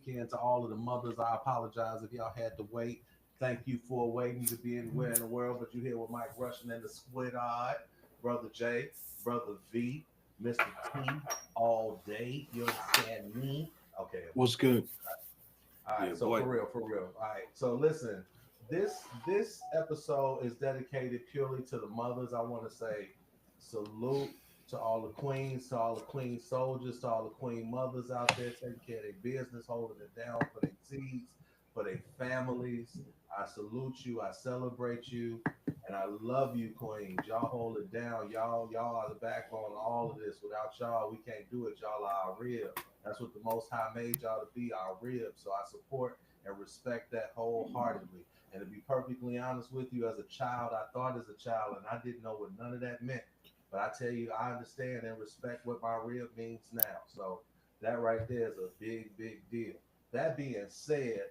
weekend. To all of the mothers, I apologize if y'all had to wait. Thank you for waiting to be anywhere in the world, but you here with Mike Russian and the Squid Eye, Brother J, Brother V, Mr. T, all day. You understand me? Okay, What's good? all Yeah, right, so boy. for real. All right, so listen, this episode is dedicated purely to the mothers. I want to say salute to all the queens, to all the queen soldiers, to all the queen mothers out there taking care of their business, holding it down for their seeds, for their families. I salute you. I celebrate you. And I love you, queens. Y'all hold it down. Y'all are the backbone of all of this. Without y'all, we can't do it. Y'all are our rib. That's what the Most High made y'all to be, our rib. So I support and respect that wholeheartedly. And to be perfectly honest with you, as a child, I thought as a child, and I didn't know what none of that meant. But I tell you, I understand and respect what my rib means now. So that right there is a big, big deal. That being said,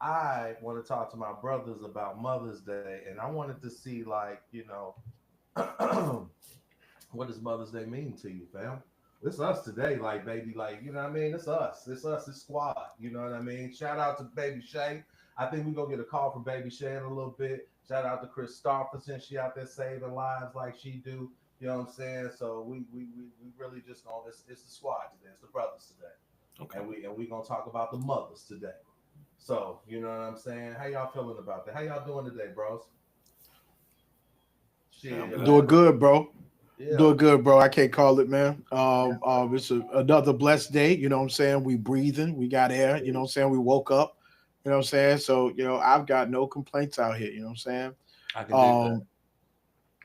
I want to talk to my brothers about Mother's Day, and I wanted to see, like, what does Mother's Day mean to you, fam? It's us today, like, baby, like, you know what I mean? It's us. It's us, it's squad. You know what I mean? Shout out to Baby Shay. I think we're gonna get a call from Baby Shay in a little bit. Shout out to Chris Stofferson. She out there saving lives like she do. You know what I'm saying? So we really just gonna it's the squad today, it's the brothers today. Okay. And we gonna talk about the mothers today. So, you know what I'm saying? How y'all feeling about that? How y'all doing today, bros? Yeah, I'm Shit, good. Doing good, bro. yeah, Doing good, bro. I can't call it, man. yes, sir. It's another blessed day. You know what I'm saying? We breathing. We got air. You know what I'm saying? We woke up. You know what I'm saying? So, I've got no complaints out here. You know what I'm saying? I can dig that. Um,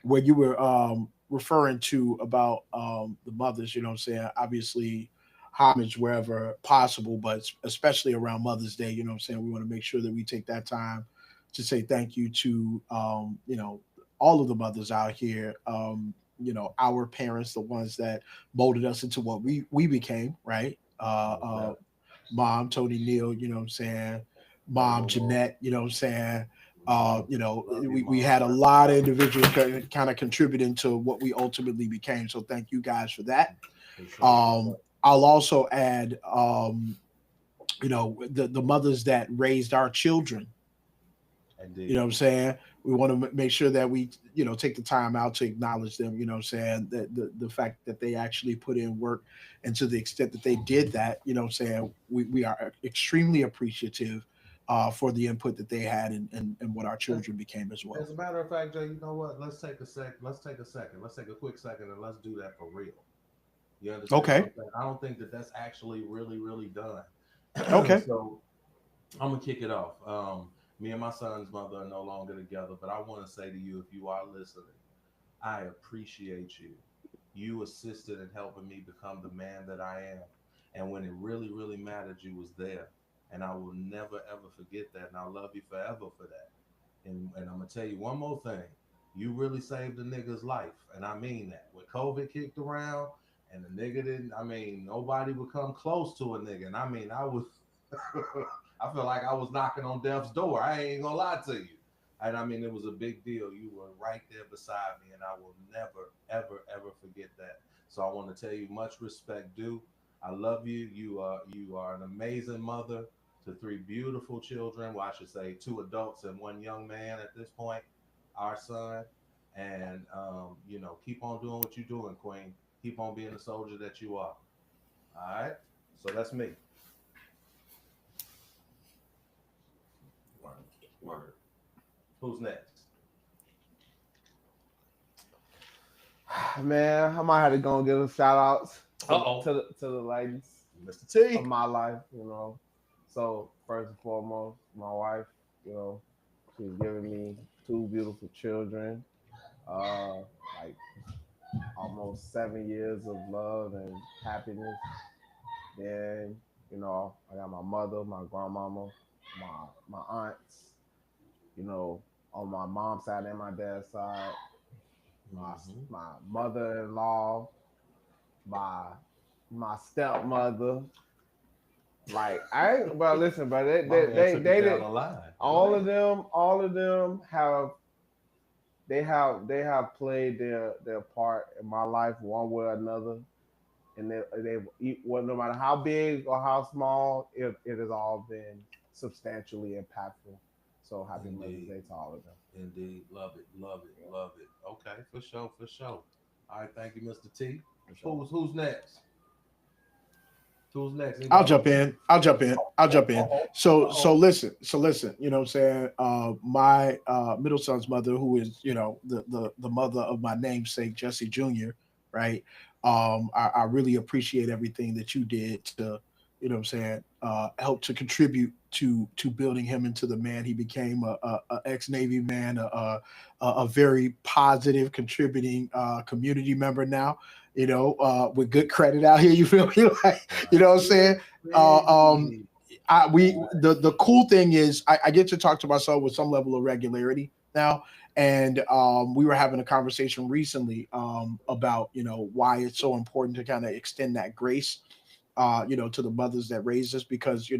where you were referring to about the mothers, you know what I'm saying? Obviously, homage wherever possible, but especially around Mother's Day, you know what I'm saying? We want to make sure that we take that time to say thank you to, all of the mothers out here. Our parents, the ones that molded us into what we became, right? Most definitely. Mom, Tony Neal, you know what I'm saying? Mom, Favorable. Jeanette, you know what I'm saying? Mhm. Love you, We mom. had a lot of individuals kind of contributing to what we ultimately became. So thank you guys for that. For sure, for sure. I'll also add, the mothers that raised our children. You know Indeed. what I'm saying? We want to make sure that we, take the time out to acknowledge them. You know what I'm saying? That the fact that they actually put in work, and to the extent that they did that, you know what I'm saying? We are extremely appreciative for the input that they had and what our As, children became as well. as a matter of fact, Jay, you know what? Let's take a sec. Let's take a second. Let's take a quick second and let's do that for real. You understand what I'm Okay. saying? I don't think that that's actually really, really done. Okay. So I'm gonna kick it off. Me and my son's mother are no longer together, but I want to say to you, if you are listening, I appreciate you. You assisted in helping me become the man that I am. And when it really, really mattered, you was there. And I will never ever forget that. And I'll love you forever for that. And I'm gonna tell you one more thing. You really saved a nigga's life. And I mean that. When COVID kicked around and the nigga didn't, I mean, nobody would come close to a nigga. And I mean, I was I feel like I was knocking on death's door. I ain't gonna lie to you. And I mean, it was a big deal. You were right there beside me, and I will never, ever, ever forget that. So I want to tell you, much respect due. I love you. You are an amazing mother to three beautiful children. Well, I should say two adults and one young man at this point, our son. And keep on doing what you're doing, Queen. Keep on being the soldier that you are. All right. So that's me. Word. Word. Who's next? Man, I might have to go and give a shout outs Uh oh. to the ladies Mr. of T. my life, you know. So first and foremost, my wife, you know, she's given me two beautiful children, like almost 7 years of love and happiness. Then, I got my mother, my grandmama, my aunts, you know, on my mom's side and my dad's side, my Mm-hmm. my mother-in-law, my my stepmother. Like I ain't, but listen, but My man took it they down did the line. Go all of ahead. them, they have played their part in my life one way or another. and well, no matter how big or how small, it has all been substantially impactful. So happy Mother's Indeed. Day to all of them. Indeed. Love it. Love it. Yeah, Love it. Okay, for sure. For sure. All right. Thank you, Mr. T. for sure. Who's next? Who's next? I'll Anybody jump want in. I'll jump in. I'll jump in. to? So listen. So listen. You know what I'm saying? My middle son's mother, who is the mother of my namesake Jesse Jr. Right. I really appreciate everything that you did to what I'm saying, help to contribute to building him into the man he became, a ex Navy man, a very positive, contributing community member now. With good credit out here. You feel me? Like, you know what I'm saying? Hey. The cool thing is I get to talk to my son with some level of regularity now, and we were having a conversation recently about why it's so important to kind of extend that grace to the mothers that raised us, because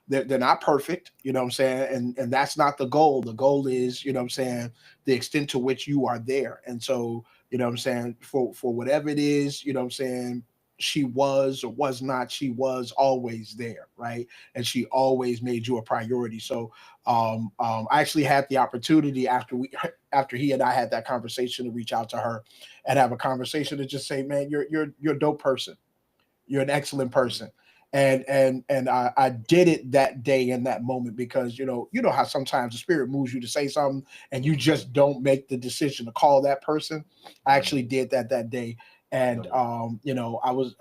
they're not perfect, what I'm saying, and that's not the goal. The goal is, what I'm saying, the extent to which you are there. And so, what I'm saying, for whatever it is, what I'm saying, she was or was not, she was always there, right? And she always made you a priority. So I actually had the opportunity after he and I had that conversation to reach out to her and have a conversation to just say, man, you're a dope person, you're an excellent person. And I did it that day in that moment because you know how sometimes the spirit moves you to say something and you just don't make the decision to call that person. I actually did that day. And I was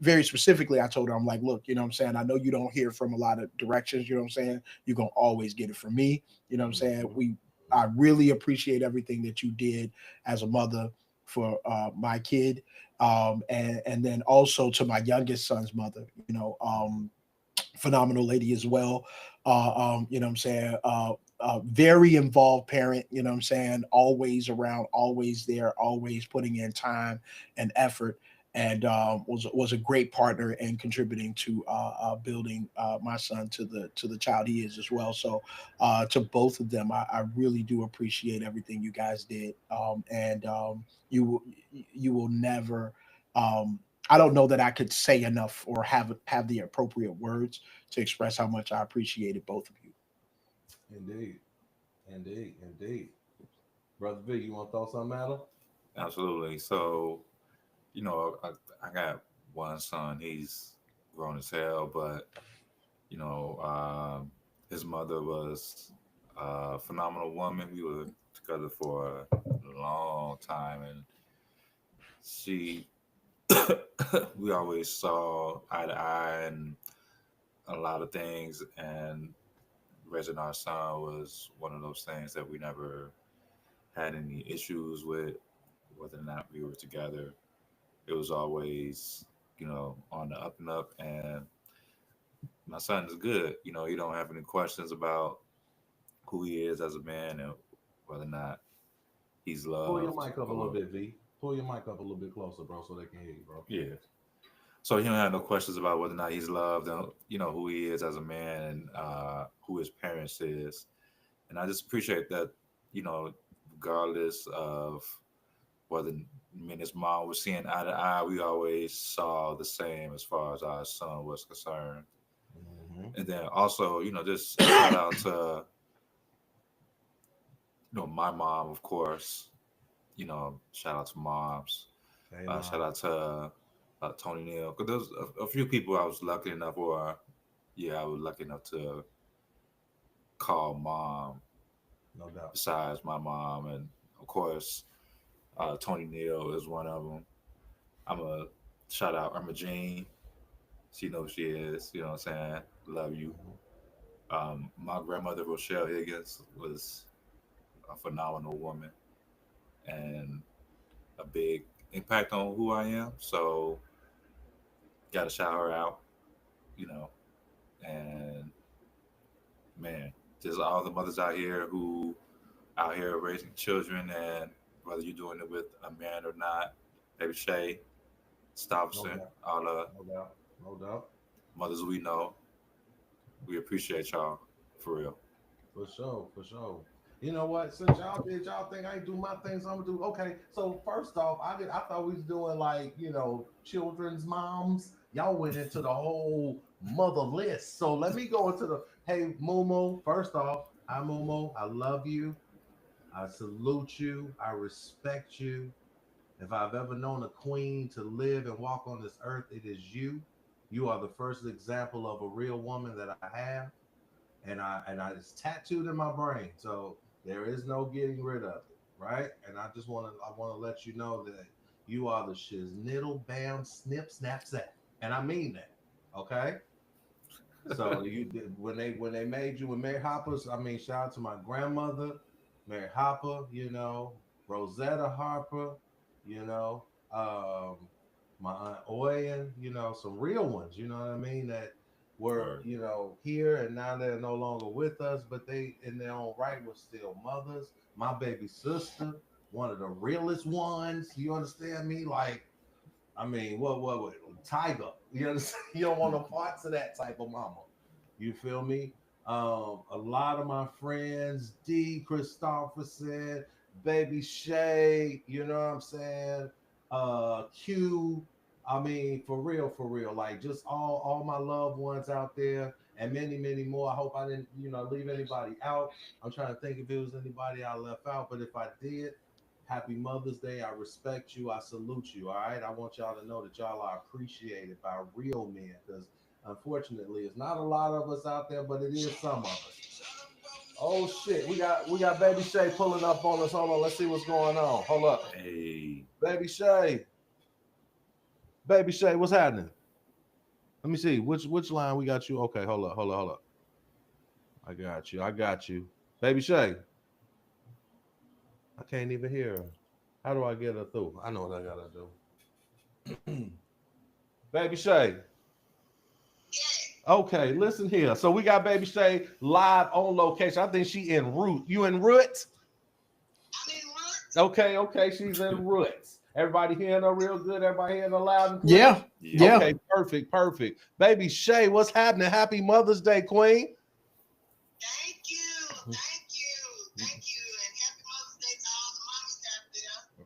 very specifically, I told her, I'm like, look, I'm saying, I know you don't hear from a lot of directions, I'm saying, you're gonna always get it from me. I'm saying, I really appreciate everything that you did as a mother for my kid, and then also to my youngest son's mother, phenomenal lady as well. What I'm saying, very involved parent, what I'm saying, always around, always there, always putting in time and effort, and was a great partner in contributing to building my son to the child he is as well. So to both of them, I really do appreciate everything you guys did, and you will never. I don't know that I could say enough or have the appropriate words to express how much I appreciated both of you. Indeed. Indeed. Indeed. Brother V, you want to throw something at him? Absolutely. So, I got one son. He's grown as hell, but you know, his mother was a phenomenal woman. We were together for a long time, and she, we always saw eye to eye and a lot of things. And raising our son was one of those things that we never had any issues with, whether or not we were together. It was always, on the up and up. And my son is good. You don't have any questions about who he is as a man and whether or not he's Pull your loved mic up a little or bit, V. Pull your mic up a little bit closer, bro, so they can hear you, bro. yeah. So he don't have no questions about whether or not he's loved and who he is as a man and who his parents is. And I just appreciate that, regardless of whether me and his mom were seeing eye to eye, we always saw the same as far as our son was concerned. Mm-hmm. And then also, just shout out to my mom, of course. Shout out to moms. Hey, Shout Mom. out to Tony Neal. Because there's a few people I was lucky enough, I was lucky enough to call mom No doubt. besides my mom. And of course, Tony Neal is one of them. I'm a shout out Irma Jean. She knows she is. You know what I'm saying? Love you. Mhm. My grandmother, Rochelle Higgins, was a phenomenal woman and a big impact on who I am. So, got to shout her out, you know. And man, just all the mothers out here raising children, and whether you're doing it with a man or not, maybe Shay, No Stopson, doubt. all the No doubt. No doubt. mothers we know, we appreciate y'all for real. For sure. For sure. You know what? Since y'all did y'all think I ain't do my things, I'm gonna do okay. So first off, I thought we was doing like children's moms. Y'all went into the whole mother list. So let me go into the hey Momo. First off, hi Momo. I love you. I salute you. I respect you. If I've ever known a queen to live and walk on this earth, it is you. You are the first example of a real woman that I have, and I it's tattooed in my brain. So there is no getting rid of it, right? And I want to let you know that you are the shiznittle bam snip snap zap, and I mean that. Okay. So you did when they made you with Mary Hoppers. I mean, shout out to my grandmother, Mary Hopper. Rosetta Harper. You know, my aunt Oyen. Some real ones. You know what I mean? That were Word. here and now they're no longer with us, but they in their own right were still mothers. My baby sister, one of the realest ones. You understand me? Like, I mean, what, Tiger? You understand? You don't want no parts of that type of mama. You feel me? A lot of my friends, D. Christopherson, Baby Shay, you know what I'm saying? Q. I mean, for real. Like just all my loved ones out there and many, many more. I hope I didn't, leave anybody out. I'm trying to think if it was anybody I left out, but if I did, happy Mother's Day. I respect you. I salute you. All right. I want y'all to know that y'all are appreciated by real men because unfortunately, it's not a lot of us out there, but it is some of us. Oh shit, we got Baby Shay pulling up on us. Hold on, let's see what's going on. Hold up, Hey, Baby Shay. Baby Shay, what's happening? Let me see which line we got you. Okay, hold up. I got you. Baby Shay. I can't even hear her. How do I get her through? I know what I gotta do. Baby Shay. Okay, listen here. So we got Baby Shay live on location. I think she en route. You en route? I'm en route. Okay, she's en route. Everybody hearing her real good? Everybody hearing her loud and clear? Yeah. Okay, perfect. Baby Shay, what's happening? Happy Mother's Day, Queen. Thank you. And happy Mother's Day to all the mommies out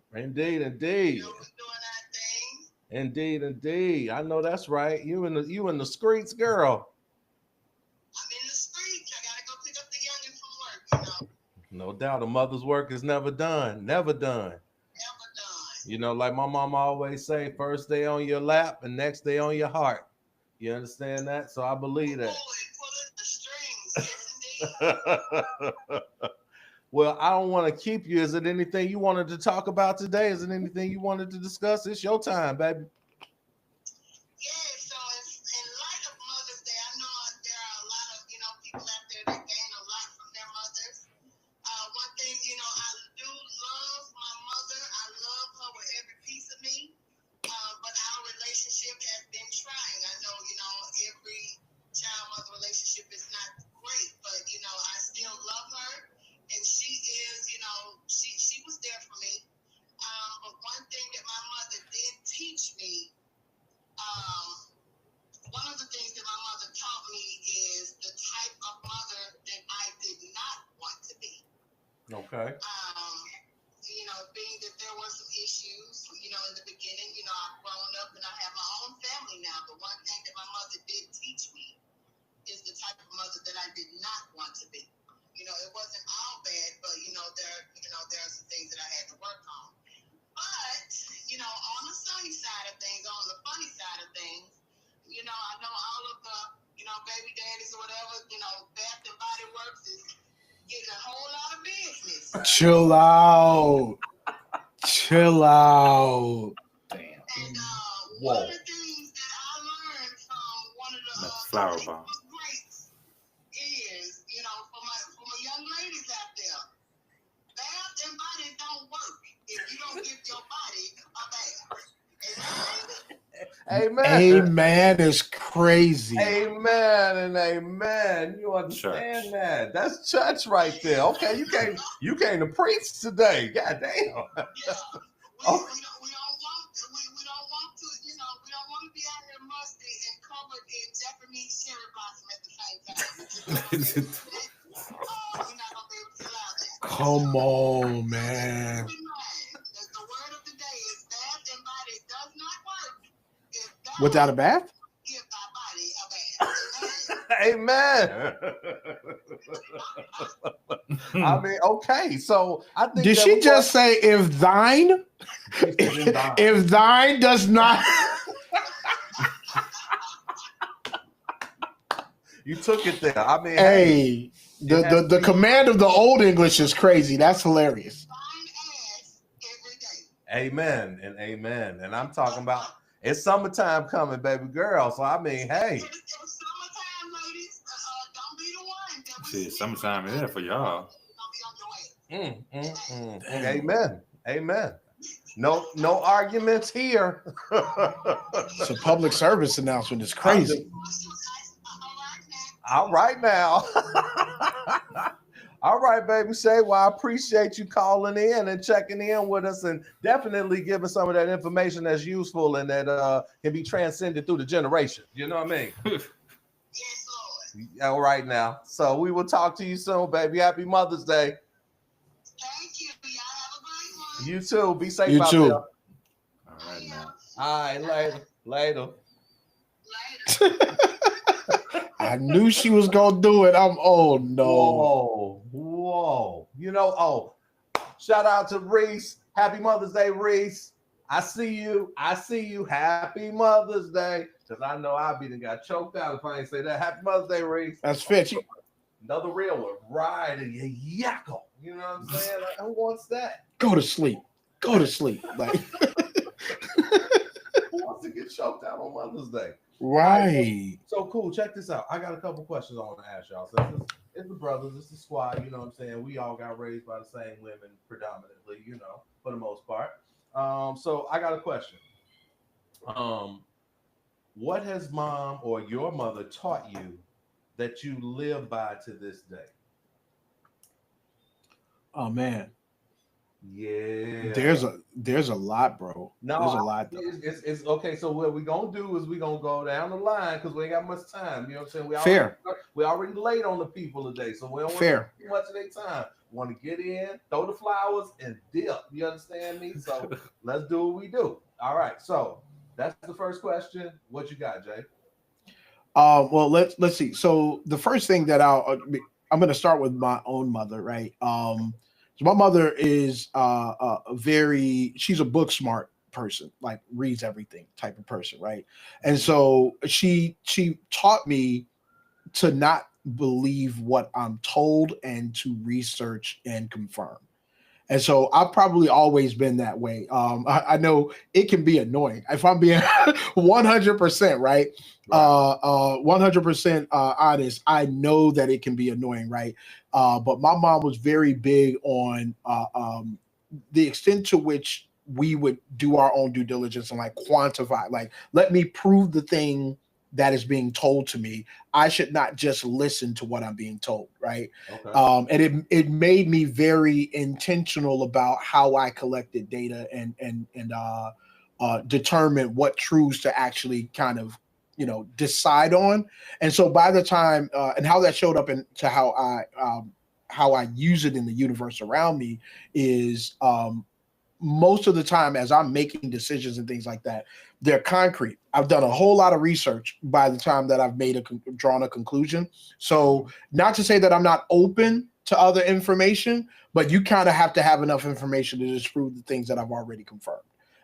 there. Indeed. We're doing our thing. Indeed. I know that's right. You in the streets, girl. I'm in the streets. I gotta go pick up the youngin' from work, No doubt, a mother's work is never done. Never done. Like my mama always say, first day on your lap and next day on your heart. You understand that? So I believe that. Pulling the strings, yes, indeed. Well, I don't want to keep you. Is it anything you wanted to talk about today? Is it anything you wanted to discuss? It's your time, baby. Yeah, so in light of Mother's Day, I know there are a lot of people out there that gain a lot from their mothers. One thing, I do love my mother. I love her with every piece of me. But our relationship has been trying. I know, every child-mother relationship is not great, but I still love her, and she is, she was there for me. But one thing that my mother did teach me, one of the things that my mother taught me is the type of mother that I did not want to be. Okay. Being that there were some issues, in the beginning, I've grown up and I have my own family now. But one thing that my mother did teach me is the type of mother that I did not want to be. It wasn't all bad, but there are some things that I had to work on. But on the sunny side of things, on the funny side of things, I know all of the baby daddies or whatever, Bath and Body Works is getting a whole lot of business. Chill out. damn. And one of the things that I learned from one of the Flower bomb. greats is, for my young ladies out there, bath and body don't work if you don't give your body a bath. Amen is crazy. Amen and amen. You understand Church. that? That's church right there. Okay, you came to preach today. God damn. Yeah. We don't want to be out here musty and covered in Japanese cherry blossom at the same time. We're not gonna be able to allow that. Come on, man. The word of the day is bath and body does not work if thou Without a bath? give thy body a bath. Amen. I mean, okay. So I think Did that she was just say if thine? what- She said in thine. If thine does not. You took it there. I mean, Hey, the command of the old English is crazy. That's hilarious. Fine ass every day. amen and amen. And I'm talking about it's summertime coming, baby girl. So I mean, hey, It was summertime, ladies. Don't be the one that we Shit, summertime is there for y'all. Don't be on your way. Damn. amen, amen. No arguments here. It's a public service announcement. It's crazy. All right now. All right, baby Shay. Well, I appreciate you calling in and checking in with us and definitely giving some of that information that's useful and that can be transcended through the generation. You know what I mean? Yes, Lord. All right now. So we will talk to you soon, baby. Happy Mother's Day. Thank you. Y'all have a great one. You too. Be safe You out too. there. All right now. All right, later. Later. I knew she was gonna do it. Oh no. Whoa. You know, shout out to Reese. Happy Mother's Day, Reese. I see you. Happy Mother's Day. Because I know I'll be done got choked out if I ain't say that. Happy Mother's Day, Reese. That's fit. Another real one. Ride and yakko. You know what I'm saying? Like, who wants that? Go to sleep. Go to sleep. Like Who wants to get choked out on Mother's Day? right. So cool. Check this out. I got a couple questions I want to ask y'all. So it's the brothers, it's the squad. You know what I'm saying? We all got raised by the same women, predominantly. You know, for the most part. So I got a question. What has mom or your mother taught you that you live by to this day? Oh man. Yeah. There's a lot, bro. No, There's a lot. it's okay. So what we're gonna do is we're gonna go down the line because we ain't got much time. You know what I'm saying? Fair. We already late on the people today, so we don't want Fair. too much of their time. Want to get in, throw the flowers, and dip. You understand me? So let's do what we do. All right. So that's the first question. What you got, Jay? Well, let's see. So the first thing that I'm going to start with my own mother, right? So my mother is she's a book smart person, like reads everything type of person, right? And so she taught me to not believe what I'm told and to research and confirm. And so I've probably always been that way. I know it can be annoying if I'm being 100% right. 100% honest. I know that it can be annoying, right? But my mom was very big on the extent to which we would do our own due diligence and like quantify, like let me prove the thing that is being told to me. I should not just listen to what I'm being told, right? Okay. And it made me very intentional about how I collected data and determine what truths to actually kind of, decide on. And so by the time and how that showed up into how I use it in the universe around me is most of the time as I'm making decisions and things like that, they're concrete. I've done a whole lot of research by the time that I've drawn a conclusion. So not to say that I'm not open to other information, but you kind of have to have enough information to disprove the things that I've already confirmed.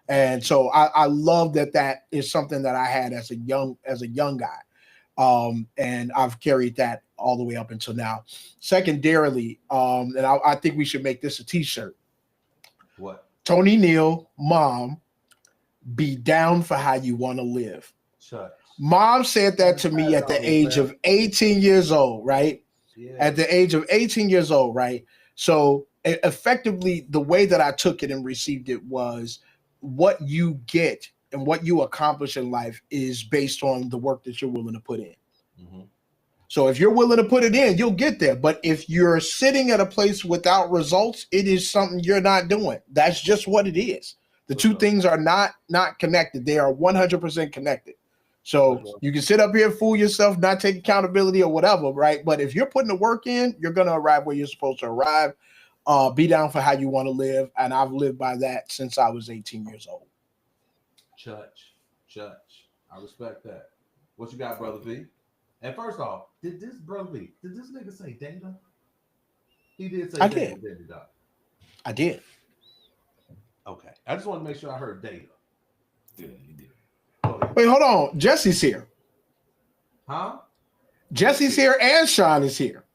And so I love that is something that I had as a young guy. And I've carried that all the way up until now. Secondarily, and I think we should make this a t-shirt. What? Tony Neal, mom, be down for how you want to live. Shut. Mom said that to me at the age of 18 years old, right? Yeah. At the age of 18 years old, right? So effectively, the way that I took it and received it was what you get and what you accomplish in life is based on the work that you're willing to put in. Mm-hmm. So if you're willing to put it in, you'll get there. But if you're sitting at a place without results, it is something you're not doing. That's just what it is. The two things are not connected. They are 100% connected. So you can sit up here and fool yourself, not take accountability or whatever, right? But if you're putting the work in, you're going to arrive where you're supposed to arrive. Be down for how you want to live, and I've lived by that since I was 18 years old. Church. I respect that. What you got, Brother V? And first off, did this nigga say data? He did say I data, did. didn't he, Doc? I did. Okay. I just want to make sure I heard data. Yeah, he did. Go ahead. Wait, hold on. Jesse's here. Huh? Jesse's here, and Sean is here.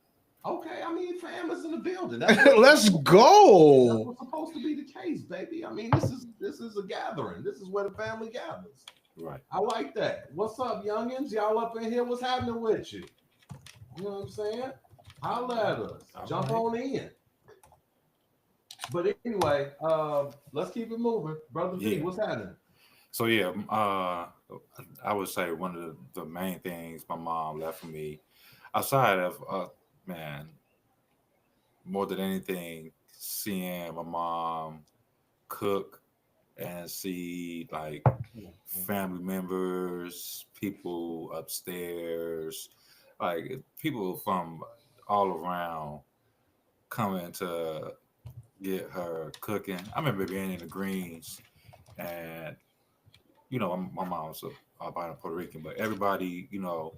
Okay. I mean, fam is in the building. Let's That's go. what's supposed to be the case, baby. I mean, this is a gathering. This is where the family gathers. Right. I like that. What's up, youngins? Y'all up in here? What's happening with you? You know what I'm saying? Holla at us. All Jump right. on in. But anyway, let's keep it moving. Brother V, Yeah. what's happening? So yeah, I would say one of the main things my mom left for me, outside of man, more than anything, seeing my mom cook and see like family members, people upstairs, like people from all around coming to get her cooking. I remember being in the Greens, and you know, my mom's albino Puerto Rican, but everybody, you know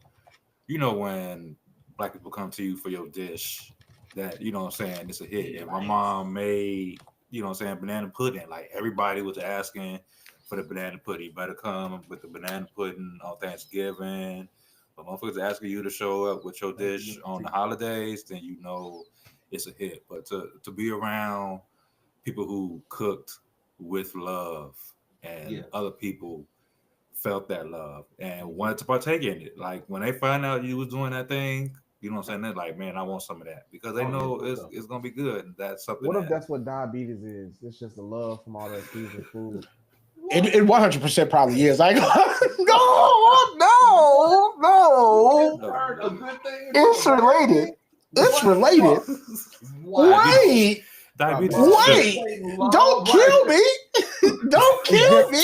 when black people come to you for your dish, that, you know what I'm saying, it's a hit. And my mom made, you know what I'm saying, banana pudding. Like everybody was asking for the banana pudding. You better come with the banana pudding on Thanksgiving. But motherfuckers asking you to show up with your dish on the holidays, then you know it's a hit. But to be around people who cooked with love, and other people felt that love and wanted to partake in it. Like when they find out you was doing that thing, you know what I'm saying? They're like, man, I want some of that, because they know it's gonna be good. And that's something. What if that's what diabetes is? It's just the love from all that seasoned food. It 100% probably is. Like, no. A good thing. It's related. It's related. Wait. Diabetes. Wait. Don't kill me. Don't kill me.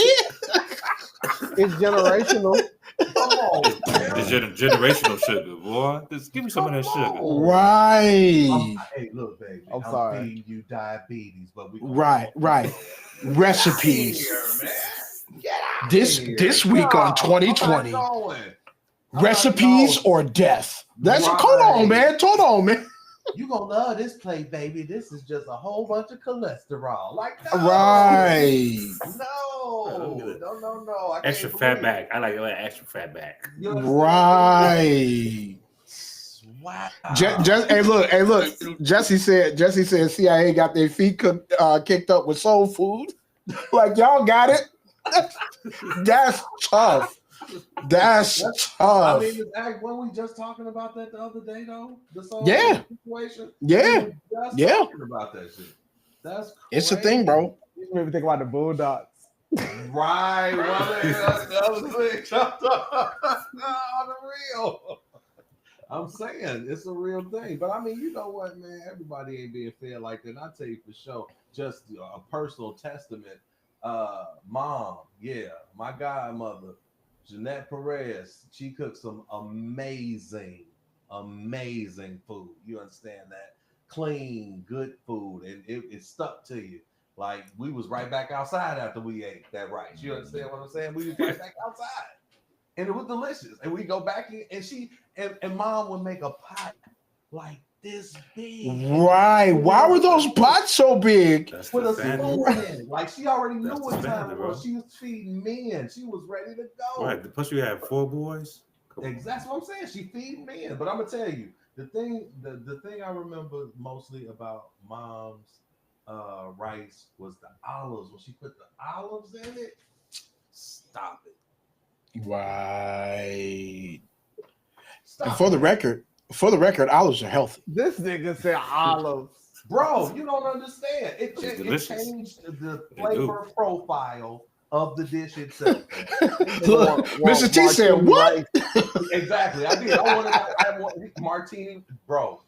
It's generational. The generational sugar, boy. Just give me some of that sugar. Right. Hey, look, baby. I'm sorry. feeding you diabetes, but we Right. Recipes. Here, man. Get out This week on 2020. Recipes or death. That's hold on, man. You gonna love this plate, baby. This is just a whole bunch of cholesterol. Like, no. Right. No. I Extra can't fat believe back. I like it. Extra fat back. it. You understand? Right. Wow. Hey, look. Jesse said CIA got their feet kicked up with soul food. Like, y'all got it. That's tough. That's tough. I mean, weren't we just talking about that the other day, though? The soul situation? Yeah. We were just talking about that shit. That's crazy. It's a thing, bro. You made me think about the Boondocks. Right. That was big. On the real. I'm saying it's a real thing. But I mean, you know what, man? Everybody ain't being fair like that. And I tell you for sure, just a personal testament. Mom, my godmother, Jeanette Perez, she cooks some amazing food. You understand that? Clean, good food, and it stuck to you. Like, we was right back outside after we ate that rice. You understand what I'm saying? We was right back outside, and it was delicious. And we go back in, and she and Mom would make a pot like this big. Right. Why were those pots so big? That's With the a family. spoon in it. Like, she already knew That's what the time family, it bro. was. She was feeding men. She was ready to go. Right. Plus, you have 4 boys. That's what I'm saying. She feeding men. But I'm gonna tell you, the thing I remember mostly about Mom's rice was the olives. When she put the olives in it, stop it. Right. Stop And for the record, olives are healthy. This nigga said olives. Bro, you don't understand. It delicious. changed the flavor profile of the dish itself. Look, Mr. T said, "What?" Exactly. I did. I want martini, bro.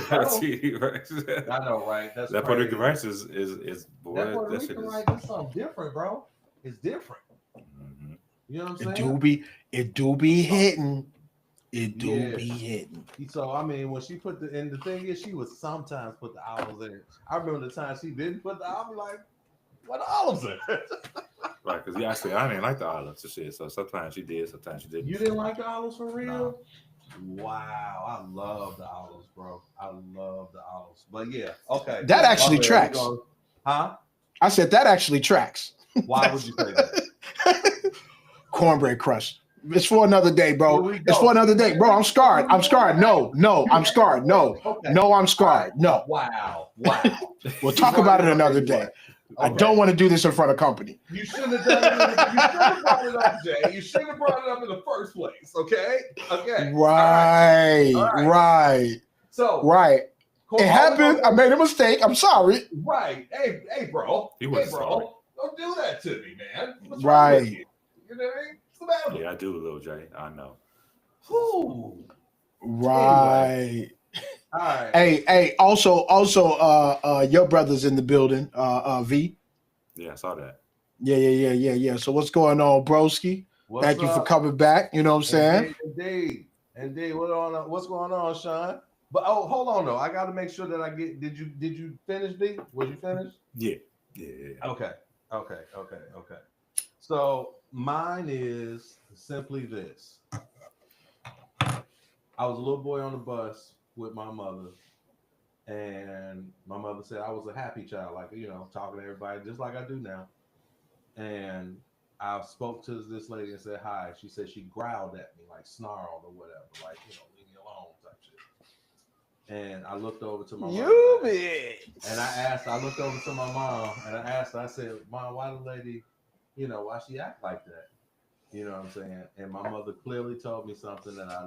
Martini rice. I know, right? That's That Puerto crazy. Rican rice is boy. That Puerto That shit Rican is. rice is something different, bro. It's different. Mhm. You know what I'm It saying? do be hitting. It do Yeah. be hitting. So I mean, when she put and the thing is, she would sometimes put the olives in. I remember the time she didn't put the olives. Like, what the olives in? Right, because actually I didn't like the olives and shit. So sometimes she did, sometimes she didn't. You didn't like the olives for real? No. Wow, I love the olives, bro. I love the olives. But yeah, okay. That actually Okay, tracks. Huh? I said that actually tracks. Why would you say that? Cornbread crust. It's for another day, Here bro. we It's go. for another day, bro. I'm scarred. I'm scarred. No, I'm scarred. No, Okay. I'm scarred. No. Wow. We'll talk about it another day. I don't want to do this in front of company. You shouldn't have done it. You should have brought it up, Jay. You should have brought it up in the first place. Okay. Right. So It happened. I made a mistake. I'm sorry. Right. Hey, bro. He wasn't Hey, bro. sorry. Don't do that to me, man. What's wrong with Right. you? You know what I mean? What's the matter? Yeah, I do, Lil J. I know. Whew. Right. All right. Hey. Also, your brother's in the building. V. Yeah, I saw that. Yeah. So what's going on, broski? What's Thank you for up? coming back. You know what I'm saying? Indeed. What's going on, Sean? But hold on though. I got to make sure that I get. Did you finish, B? Was you finished? Yeah. Okay. So mine is simply this. I was a little boy on the bus with my mother, and my mother said I was a happy child, like, talking to everybody just like I do now. And I spoke to this lady and said hi. She said she growled at me, like snarled or whatever, like, leave me alone type shit. And I looked over to my mom. And I looked over to my mom and I asked her, I said, Mom, why the lady, why she act like that? You know what I'm saying? And my mother clearly told me something that I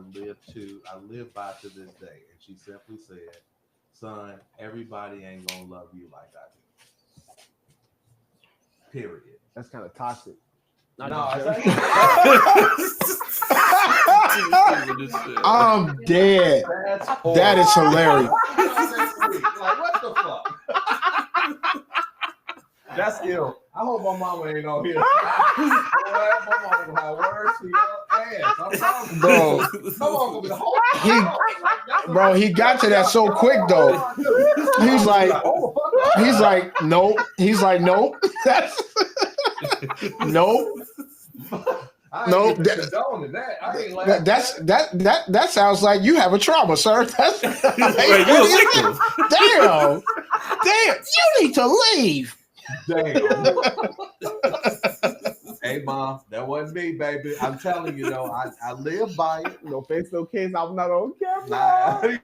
live by to this day. And she simply said, son, everybody ain't gonna love you like I do. Period. That's kind of toxic. No, I'm dead. That is hilarious. Like, what the fuck? That's ill. I hope my mama ain't on here. My mama gonna have words for your ass. I'm telling you. Bro, My mama gonna be the whole bro, he got to that so quick though. He's like, nope. He's like, nope. That's nope. No, that sounds like you have a trauma, sir. That's damn. You need to leave. Damn. Hey, Mom, that wasn't me, baby. I'm telling you, though, I live by it. No face, no case. I'm not on camera.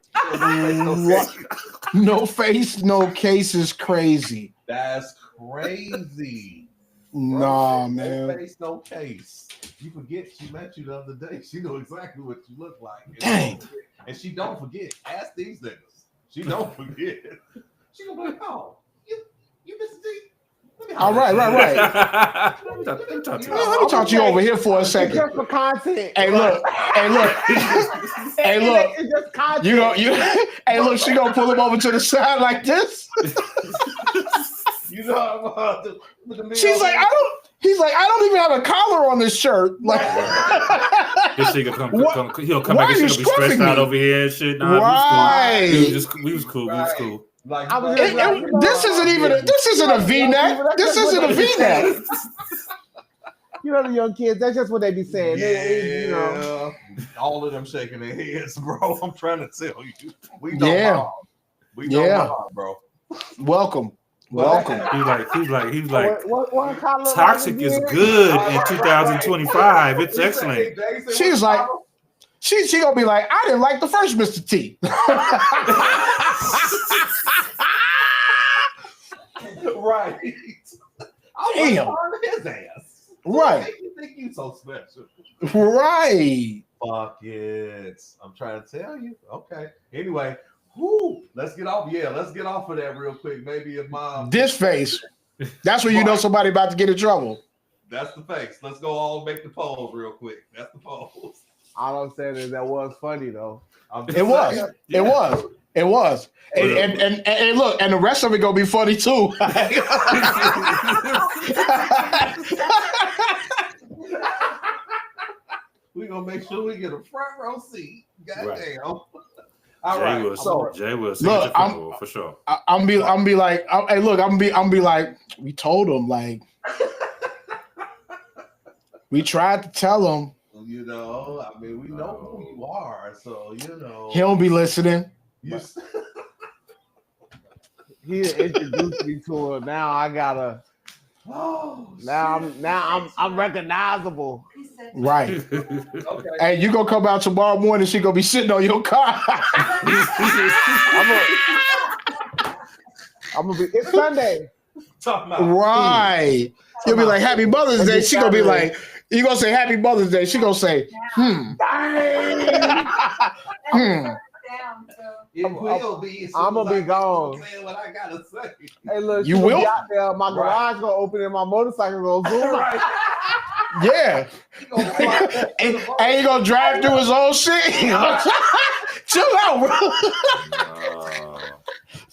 No face, no case is crazy. That's crazy. Nah, Bro, man. No face, no case. You forget she met you the other day. She know exactly what you look like. Dang. And she don't forget. Ask these niggas. She don't forget. She gonna be like, oh, you Mr. D? All right. Let me talk to you. Let me talk to you over here for a second. Just for content. Hey, look. It's just content. Hey, look. She gonna pull him over to the side like this. You know, She's like, He's like, I don't even have a collar on this shirt. Like, this nigga he'll come why back are and you shit, gonna be stressed scruffing out me? over here and shit. Nah, Right. we was cool. Like, I was this isn't a V-neck. This isn't a V-neck. You know the young kids, that's just what they be saying. Yeah, all of them shaking their heads, bro. I'm trying to tell you. We know Yeah. We know bro. Welcome. He's like what color toxic is good in 2025. It's excellent. She's like, she gonna be like, I didn't like the first Mr. T. Right. Damn. His ass. Right. You think you so special? Right. Fuck it. I'm trying to tell you. Okay. Anyway, let's get off. Yeah, let's get off of that real quick. Maybe if Mom. This face. That's when you know somebody about to get in trouble. That's the face. Let's go all make the pose real quick. That's the pose. All I'm saying is that was funny though. It was. And look, and the rest of it gonna be funny too. We gonna make sure we get a front row seat. Goddamn. Right. All Jay right. will sing Look, at the funeral for sure. I'm be like, hey, look, I'm be like, we told him, like, we tried to tell him. You know, I mean, we know who you are, so you know. He don't be listening. You, He introduced me to it. Now I gotta. oh, I'm recognizable. Right. okay. Hey, you gonna come out tomorrow morning, she gonna be sitting on your car. I'm gonna be. It's Sunday. Talking about Right. You'll be like, Happy Mother's Day. She gonna be like, you gonna say Happy Mother's Day. She gonna say, Dang. It will be. I'm gonna be gone. Saying what I gotta say. Hey, look, You she gonna will? be out there. My garage gonna open and my motorcycle gonna zoom. Right. Yeah. He gonna fly And he gonna drive through his own shit. Chill out, bro.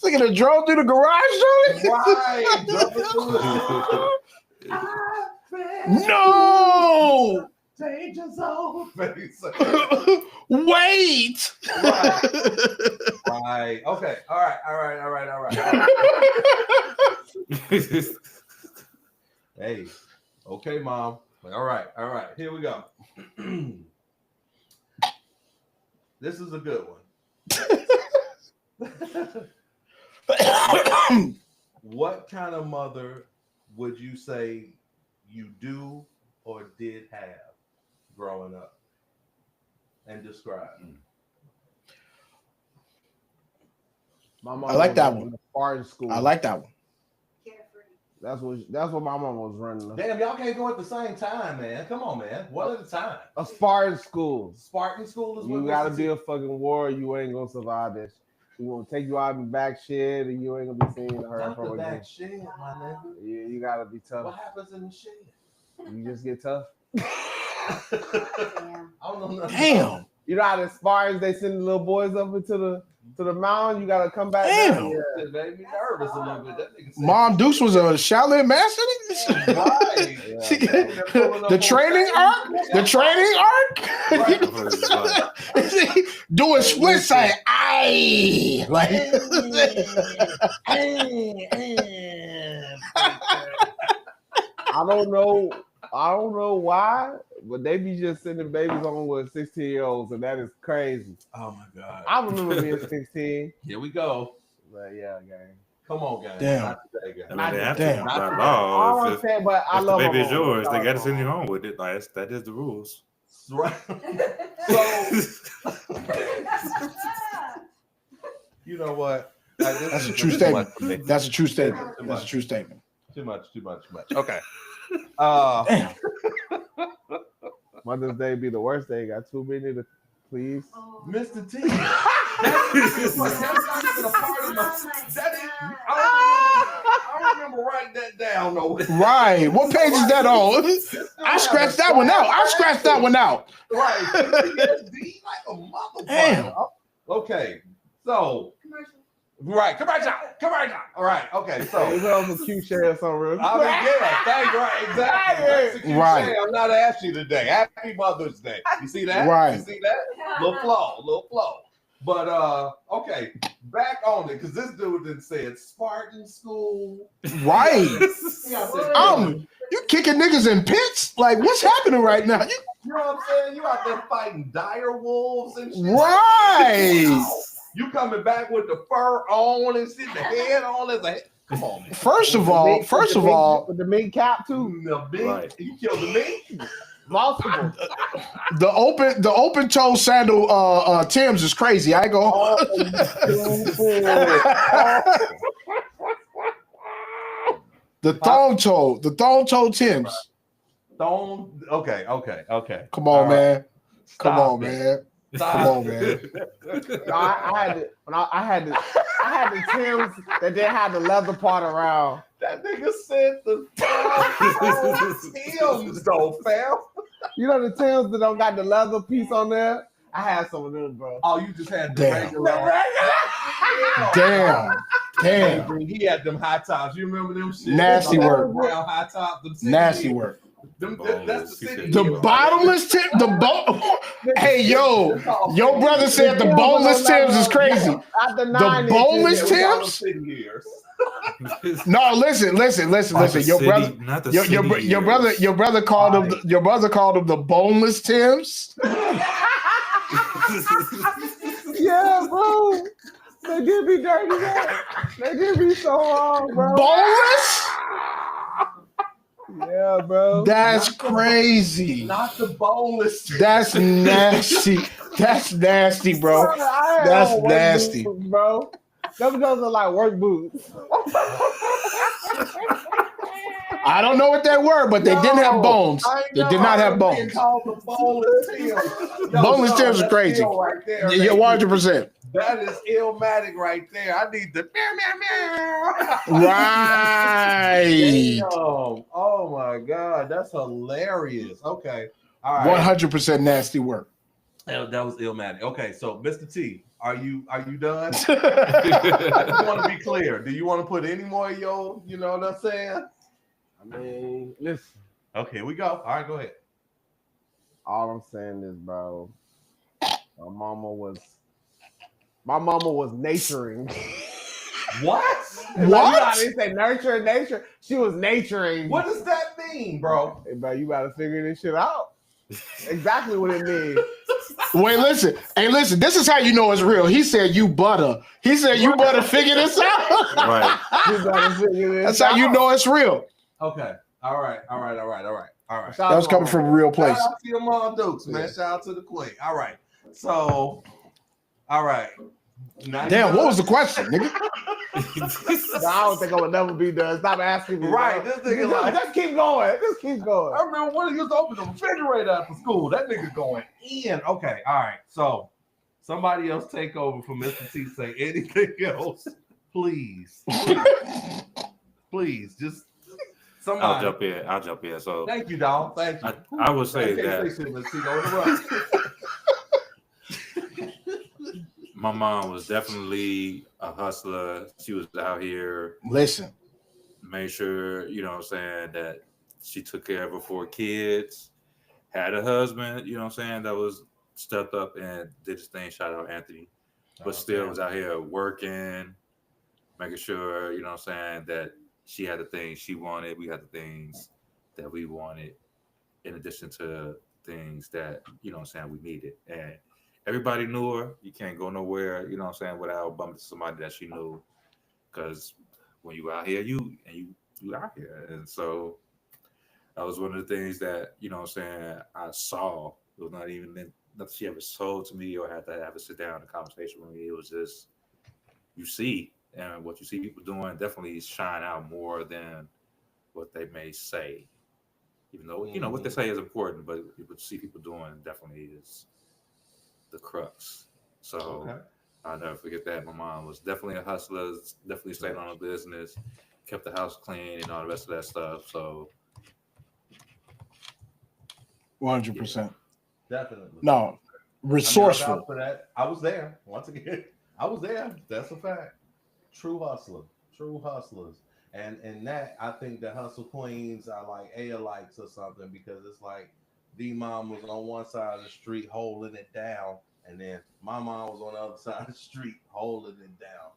Look at the drone through the garage, Johnny. Right. Jumping through the No. danger zone. Face. Wait. Right. Okay. All right. Hey. Okay, Mom. All right. Here we go. This is a good one. What kind of mother would you say you do or did have growing up? And describe. My mom I like was that running one. a Spartan school. I like that one. That's what my mom was running. Damn, y'all can't go at the same time, man. Come on, man. One at a time. A Spartan school. Spartan school is what You gotta be a fucking warrior. You ain't gonna survive this. We gonna take you out in the back shed, and you ain't gonna be seeing her Not from the again. back shed, my nigga. Yeah, you gotta be What tough. happens in the shed? You just get tough. I don't know nothing. Damn. You know how the Spartans they send the little boys up into the mountain. You gotta come back. Damn. down. Yeah, it made me nervous a little bit. That nigga said- Mom Deuce was a Shaolin master. Right. The training arc? The training arc? Doing splits saying, aye. Like, I don't know why, but they be just sending babies on with 16-year-olds, and that is crazy. Oh my God. I remember being 16. Here we go. But yeah, gang. Come on, guys. Damn. Not today, guys. I mean, they have Damn. to by All law. I'm If saying, but I the love baby my is mom. yours, they got to send you Mom. home with it. Like that is the rules. Right. So, you know what? That's a true statement. That's a true statement. That's a true statement. Too much. Okay. Damn. Mother's Day be the worst day. Got too many to please. Mr. T. I don't remember writing that down though. Right. What page is that on? I scratched that one out. Right. PSD like a motherfucker. Damn. Okay. So right. Come right now. All right. Okay. Hey, So you know some cute shit or something real I mean, yeah, thank you. Right, exactly. Execute Right. Shay, I'm not asking you today. Happy Mother's Day. You see that? Right. You see that? Little flow. But okay, back on it because this dude didn't say it. Spartan school. Right. You You kicking niggas in pits? Like, what's happening right now? know what I'm saying? You out there fighting dire wolves and shit. Right. You coming back with the fur on and shit, the head on as a come on, man. First of all, with the mink cap too. The big, Right. you killed the mink. Multiple. the open toe sandal Timbs is crazy. I go. The thong toe Timbs. Don't. Okay. Come on, All right. man. Come Stop on, it. man. Stop Come on, it. man. No, I had the Timbs that didn't have the leather part around. That nigga said the Timbs though, fam. You know the Timbs that don't got the leather piece on there? I had some of them, bro. Oh, you just had the Damn. regular. Damn. He had them high tops. You remember them shit? Nasty Them work. brown high tops. Them Nasty 68. work. That's the city. The bottomless Tim, Hey, yo, your brother said the boneless Tims is crazy. The boneless Tims? No, listen. Your brother called him. Your brother called him the boneless Tims. Yeah, bro. They did me dirty, man. They did me so wrong, bro. Boneless? Yeah, bro. That's crazy. Not the boneless. That's nasty. That's nasty, bro. That's nasty, boots, bro. Those are like work boots. I don't know what they were, but they didn't have bones. They did not have bones. Boneless Tims are crazy. Right there, You're 100%. That is Illmatic right there. I need the meow. Right. Damn. Oh my God, that's hilarious. Okay, all right. 100% nasty work. That was Illmatic. Okay, so Mr. T, are you done? I just want to be clear. Do you want to put any more of your, you know what I'm saying? I mean, listen. Okay, here we go. All right, go ahead. All I'm saying is, bro, my mama was nurturing. What? What? They say nurture, nature. She was naturing. What does that mean, bro? Hey, bro, you gotta figure this shit out. Exactly what it means. Wait, listen. Hey, listen. This is how you know it's real. He said you butter. He said you better figure this out. Right. You better figure this That's how you know it's real. Okay. All right. Shout That was coming from a real place. Shout out to your mom, Dukes, man. Shout out to the queen. All right. So, all right. Now Damn, what was the question, nigga? I don't think I would never be done. Stop asking me. Right, Bro. this nigga like, Just keep going. I remember when he used to open the refrigerator after school. That nigga going in. Okay, all right. So somebody else take over for Mr. T. Say anything else, please. Please, just somebody. I'll jump in. So thank you, dog. Thank you. I would say that my mom was definitely a hustler. She was out here. Listen. Made sure, you know what I'm saying, that she took care of her 4 kids, had a husband, you know what I'm saying, that was stepped up and did his thing. Shout out Anthony. But still was out here working, making sure, you know what I'm saying, that she had the things she wanted. We had the things that we wanted, in addition to things that, you know what I'm saying, we needed. And everybody knew her. You can't go nowhere, you know what I'm saying, without bumping into somebody that she knew. Because when you out here, you out here. And so that was one of the things that, you know what I'm saying, I saw. It was not even nothing she ever told to me or had to have a sit down and a conversation with me. It was just, you see, and what you see people doing definitely shine out more than what they may say. Even though, you know, what they say is important, but what you see people doing definitely is the crux. So I'll never forget that. My mom was definitely a hustler, definitely stayed on her business, kept the house clean and all the rest of that stuff. So 100%. Definitely. No, resourceful. For that. I was there. Once again, I was there. That's a fact. True hustler. True hustlers. And that, I think the hustle queens are like A-likes or something, because it's like the mom was on one side of the street holding it down, and then my mom was on the other side of the street holding it down.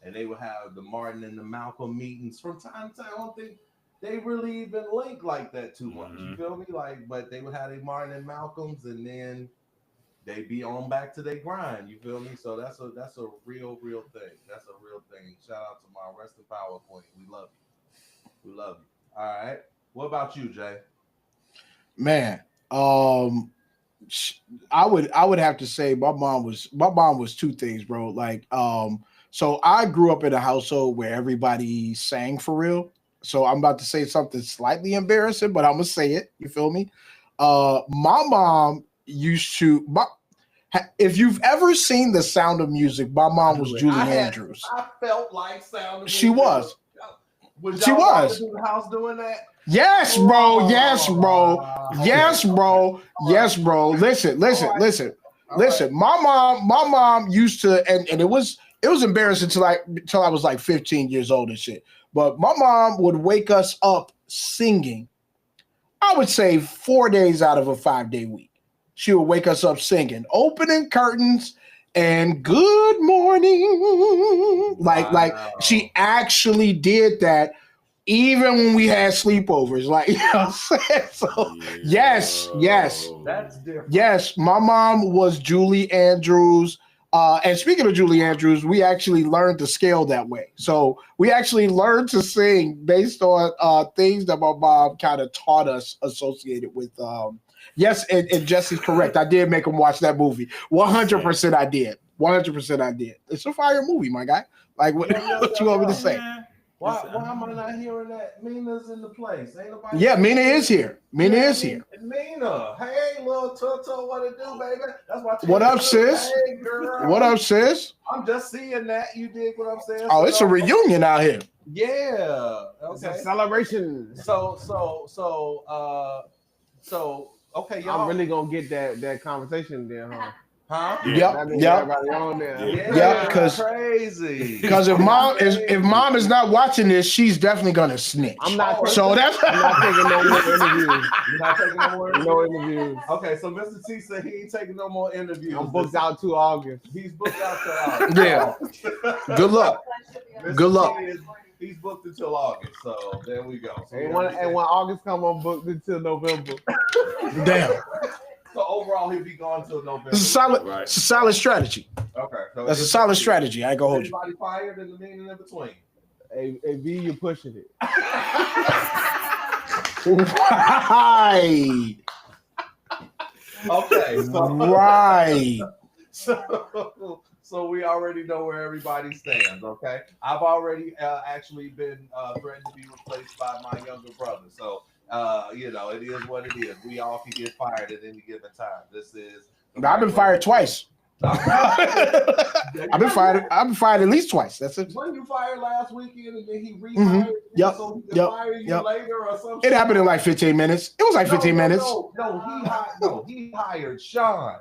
And they would have the Martin and the Malcolm meetings from time to time. I don't think they really even link like that too much. You feel me? Like, but they would have the Martin and Malcolms, and then they be on back to their grind. You feel me? So that's a real thing. That's a real thing. Shout out to my rest in power queen. We love you. We love you. All right. What about you, Jay? Man, I would have to say my mom was 2 things, bro. Like, so I grew up in a household where everybody sang for real. So I'm about to say something slightly embarrassing, but I'm gonna say it. You feel me? My mom used to. If you've ever seen The Sound of Music, my mom was Julie Andrews. I felt like Sound of Music. She was. She was. In the house doing that. Yes, bro. Yes, bro. Yes, bro. Yes, bro. Listen. My mom used to, and it was embarrassing till I was like 15 years old and shit. But my mom would wake us up singing I would say 4 days out of a 5-day week, she would wake us up singing opening curtains and good morning. Like she actually did that even when we had sleepovers. Like, you know what I'm saying? So yes. That's different. Yes, my mom was Julie Andrews. And speaking of Julie Andrews, we actually learned to scale that way. So we actually learned to sing based on things that my mom kind of taught us associated with. Yes, and Jesse's correct. I did make him watch that movie. 100% I did. 100% I did. It's a fire movie, my guy. Like, what you want me to say? Why am I not hearing that? Mina's in the place. Ain't nobody. Yeah, Mina is here. Mina is here. Mina, hey, little Toto, what it do, baby? That's why. What up, sis? Hey, girl. What up, sis? I'm just seeing that. You dig what I'm saying? Oh, it's a reunion out here. Yeah. It's a Okay. celebration. So, okay, y'all. I'm really gonna get that conversation there, huh? Huh? Yep. Everybody on there. Yeah, 'cause- crazy. Because if mom is not watching this, she's definitely gonna snitch. I'm not. So that's I'm not taking no more interviews. You're not taking no more. No interviews. Okay, so Mr. T said he ain't taking no more interviews. I'm booked out to August. He's booked out to August. Yeah. Good luck. Mr. Good luck. T he's booked until August, so there we go. So, And when August come, I'm booked until November. Damn. so overall, he'll be gone till November. It's a solid. Right. It's a solid strategy. Okay, so That's a solid strategy. I ain't gonna hold you. Anybody fired in the meaning in between? Hey, V, you're pushing it. Right. Okay, Right. So we already know where everybody stands. Okay, I've already actually been threatened to be replaced by my younger brother. So you know, it is what it is. We all can get fired at any given time. This is. I've been fired twice. I've been fired at least twice. That's it. When you fired last weekend and then he rehired you Yep. so he could Yep. fire you Yep. later or something. It happened in like 15 minutes. It was like 15 minutes. No, he hired Sean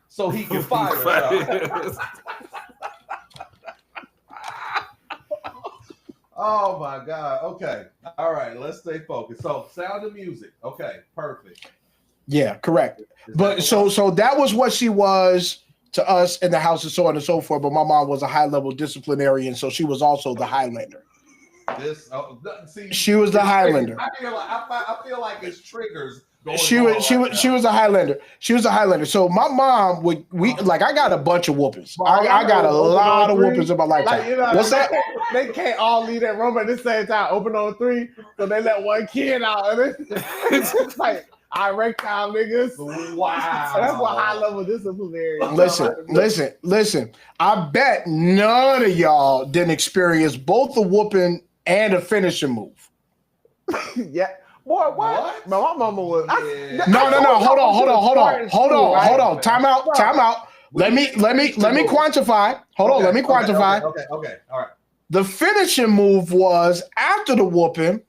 so he can fire Sean. Oh my God. Okay. All right. Let's stay focused. So, Sound of Music. Okay. Perfect. Yeah, correct. Is But that so that was what she was to us in the house and so on and so forth. But my mom was a high-level disciplinarian, so she was also the Highlander. this? See, She was the Highlander. I feel like it's triggers. going She on was a Highlander. She was a Highlander. So my mom I got a bunch of whoopings. I got a lot of whoopings in my lifetime. Like, you know, What's that? They can't all leave that room at the same time. Open on 3, so they let one kid out. And it's like erectile niggas. Wow. So that's what high level disciplinary. Listen. I bet none of y'all didn't experience both the whooping and a finishing move. Yeah. Boy, what? Man, my mama was. Yeah. No. Hold on. Time out. Let me quantify. Hold on. Let me quantify. Okay. All right. The finishing move was after the whooping,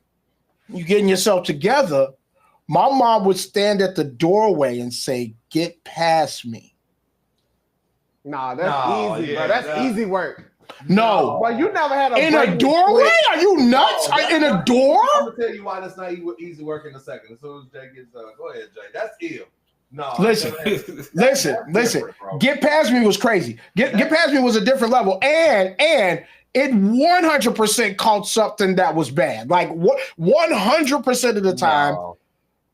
you getting yourself together. My mom would stand at the doorway and say, "Get past me." Nah, that's easy, bro. That's easy work. No. But you never had In a doorway? Are you nuts? In a door? I'm gonna tell you why that's not easy work in a second. As soon as Jay gets done, go ahead, Jay. That's ill. No. Listen. That's different, bro. Get past me was crazy. Get past me was a different level, and it 100% caught something that was bad. Like 100% of the time,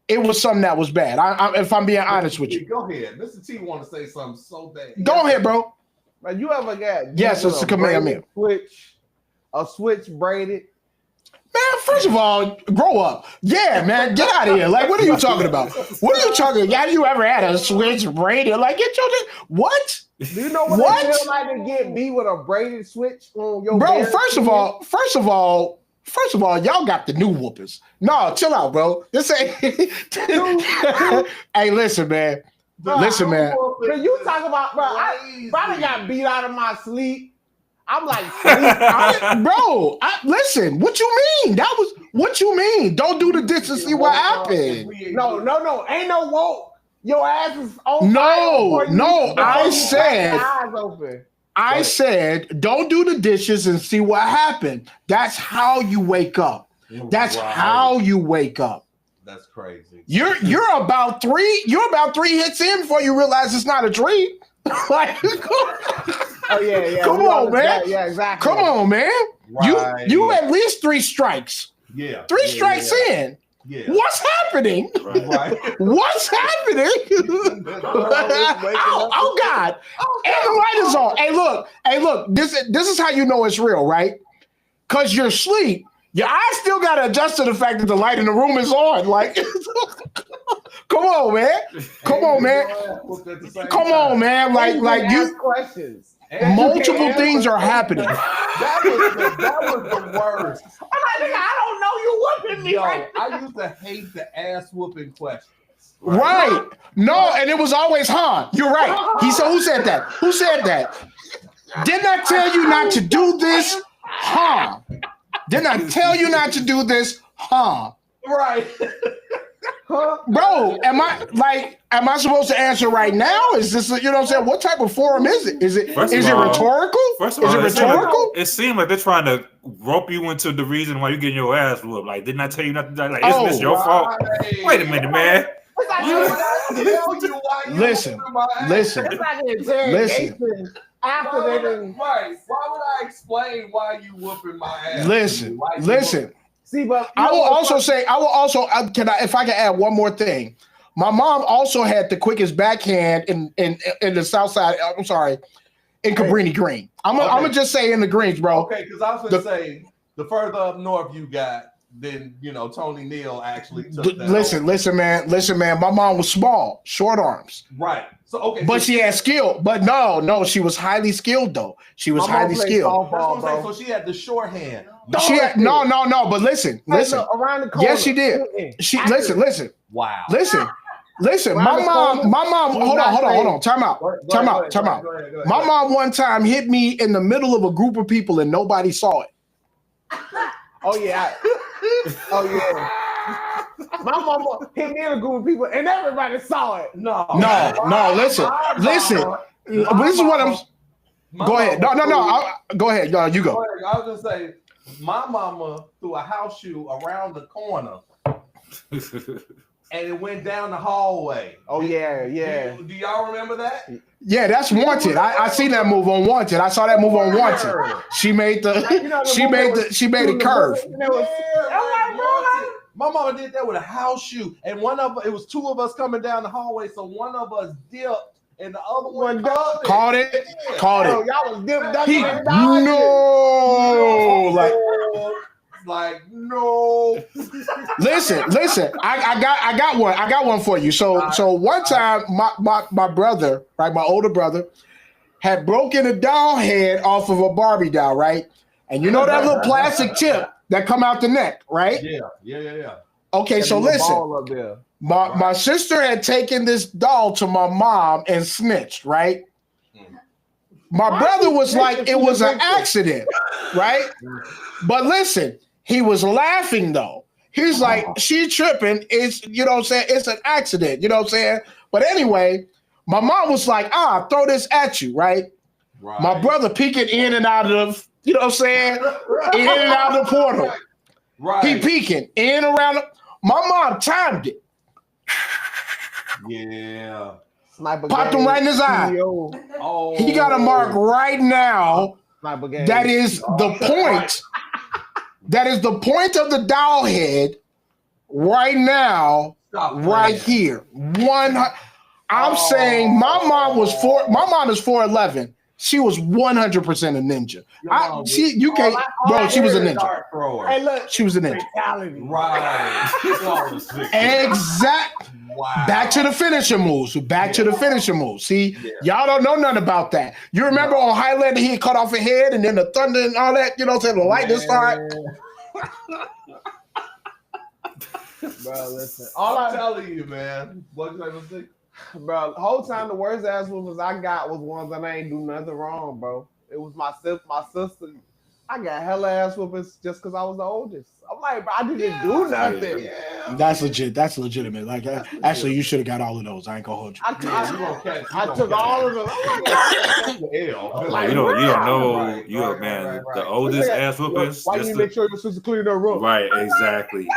it was something that was bad. If I'm being honest with you. Go ahead, Mr. T. Want to say something so bad? Go ahead, bro. But you ever got Yes, it's a Kamehameha. A switch braided? Man, first of all, grow up. Yeah, man, get out of here. Like, what are you talking about? What are you talking about? Have you ever had a switch braided? Like, get your what? Do you know what it feels like to get beat with a braided switch on your bro? bare First of all, y'all got the new whoopers. No, chill out, bro. This ain't. Hey, listen, man. Listen, man. Can you talk about, bro? I probably got beat out of my sleep. I'm like, listen. What you mean? That was what you mean. Don't do the ditch and see what happened. No. Ain't no woke. Your ass is on No. I said, don't do the dishes and see what happened. That's how you wake up. That's how you wake up. That's crazy. You're about three hits in before you realize it's not a dream. Like, Oh yeah. Come we on, understand. man. Yeah, exactly. come on, man. Right. You at least 3 strikes. Yeah. Three strikes in. Yeah. What's happening? Right. Right. What's happening? oh God. And the light is on. Hey, look, this is how you know it's real, right? Because you're asleep. Your eyes still got to adjust to the fact that the light in the room is on. Like, come on, man. Come on, man. Come on, man. Like you. Ask questions. Multiple things are happening. That was the worst. I don't know you whooping me. Yo, Right? I used to hate the ass whooping questions. Right. No, and it was always, you're right. He said, who said that? Who said that? Didn't I tell you not to do this? Didn't I tell you not to do this? Right. Bro, am I supposed to answer right now? Is this, you know what I'm saying? What type of forum is it? Is it First of is it all- rhetorical? First of Is all, it rhetorical? it seemed like they're trying to rope you into the reason why you're getting your ass whooped. Like, didn't I tell you not to? Like, isn't this your fault? Wait a minute, man. Listen. It's like an interrogation after they didn't. Right. Why would I explain why you whooping my ass? Listen. Why you Listen. See, but I will also say, if I can add one more thing. My mom also had the quickest backhand in the South Side. I'm sorry, in Cabrini Green. I'm gonna just say in the Greens, bro. Okay, because I was gonna say the further up north you got, then Tony Neal actually took that Listen, man. My mom was small, short arms. Right. So okay, But she had skill. But no, she was highly skilled though. She was highly skilled. that's what I'm saying. So she had the shorthand. She had no. But listen. Around the corner. Yes, she did. She listen. Wow. Listen. My mom. Hold on. Time out. Go ahead. My mom one time hit me in the middle of a group of people and nobody saw it. Oh yeah. My mama hit me in a group of people and everybody saw it. No. Listen. This is what I'm. Go ahead. No. Go ahead. You go. I was gonna say, my mama threw a house shoe around the corner, and it went down the hallway. Oh yeah. Do y'all remember that? Yeah, that's Wanted. I seen that move on Wanted. I saw that move on Wanted. She made she made it curve. My mama did that with a house shoe, and it was 2 of us coming down the hallway, so one of us dipped, and the other one Caught it. Y'all was dipped. No. Listen. I got one for you. So one time, my brother, right, my older brother, had broken a doll head off of a Barbie doll, right? And you know that little plastic tip that come out the neck, right? Yeah. Okay, so listen. My sister had taken this doll to my mom and snitched, right? My brother was like, it was an accident, right? But listen, he was laughing though. He's like, she tripping. It's, you know what I'm saying? It's an accident, you know what I'm saying? But anyway, my mom was like, throw this at you, right? My brother peeking in and out of, you know what I'm saying? In and out of the portal. Right. He peeking in and around. My mom timed it. Yeah. Popped him right in his eye. Oh. He got a mark right now. That is the point. That is the point of the doll head right now, right here. I'm saying my mom was My mom is 4'11". She was 100% a ninja. She was a ninja. Hey, look, she was a ninja. Right. Exact. Wow. Back to the finishing moves. To the finishing moves. See, y'all don't know nothing about that. You remember on Highlander, he cut off a head and then the thunder and all that, you know what I'm saying? The lightning start. Bro, listen. I'm telling you, man. What did I say? Bro, the whole time the worst ass whoopers I got was ones that I ain't do nothing wrong, bro. It was my sister. I got hella ass whoopers just because I was the oldest. I'm like, bro, I didn't do nothing. Yeah. That's legit. That's legitimate. Like, actually, you should have got all of those. I ain't gonna hold you. I took all of them. Like, you don't know, man. The oldest ass whoopers. Why you make sure your sister clean her room? Right, exactly.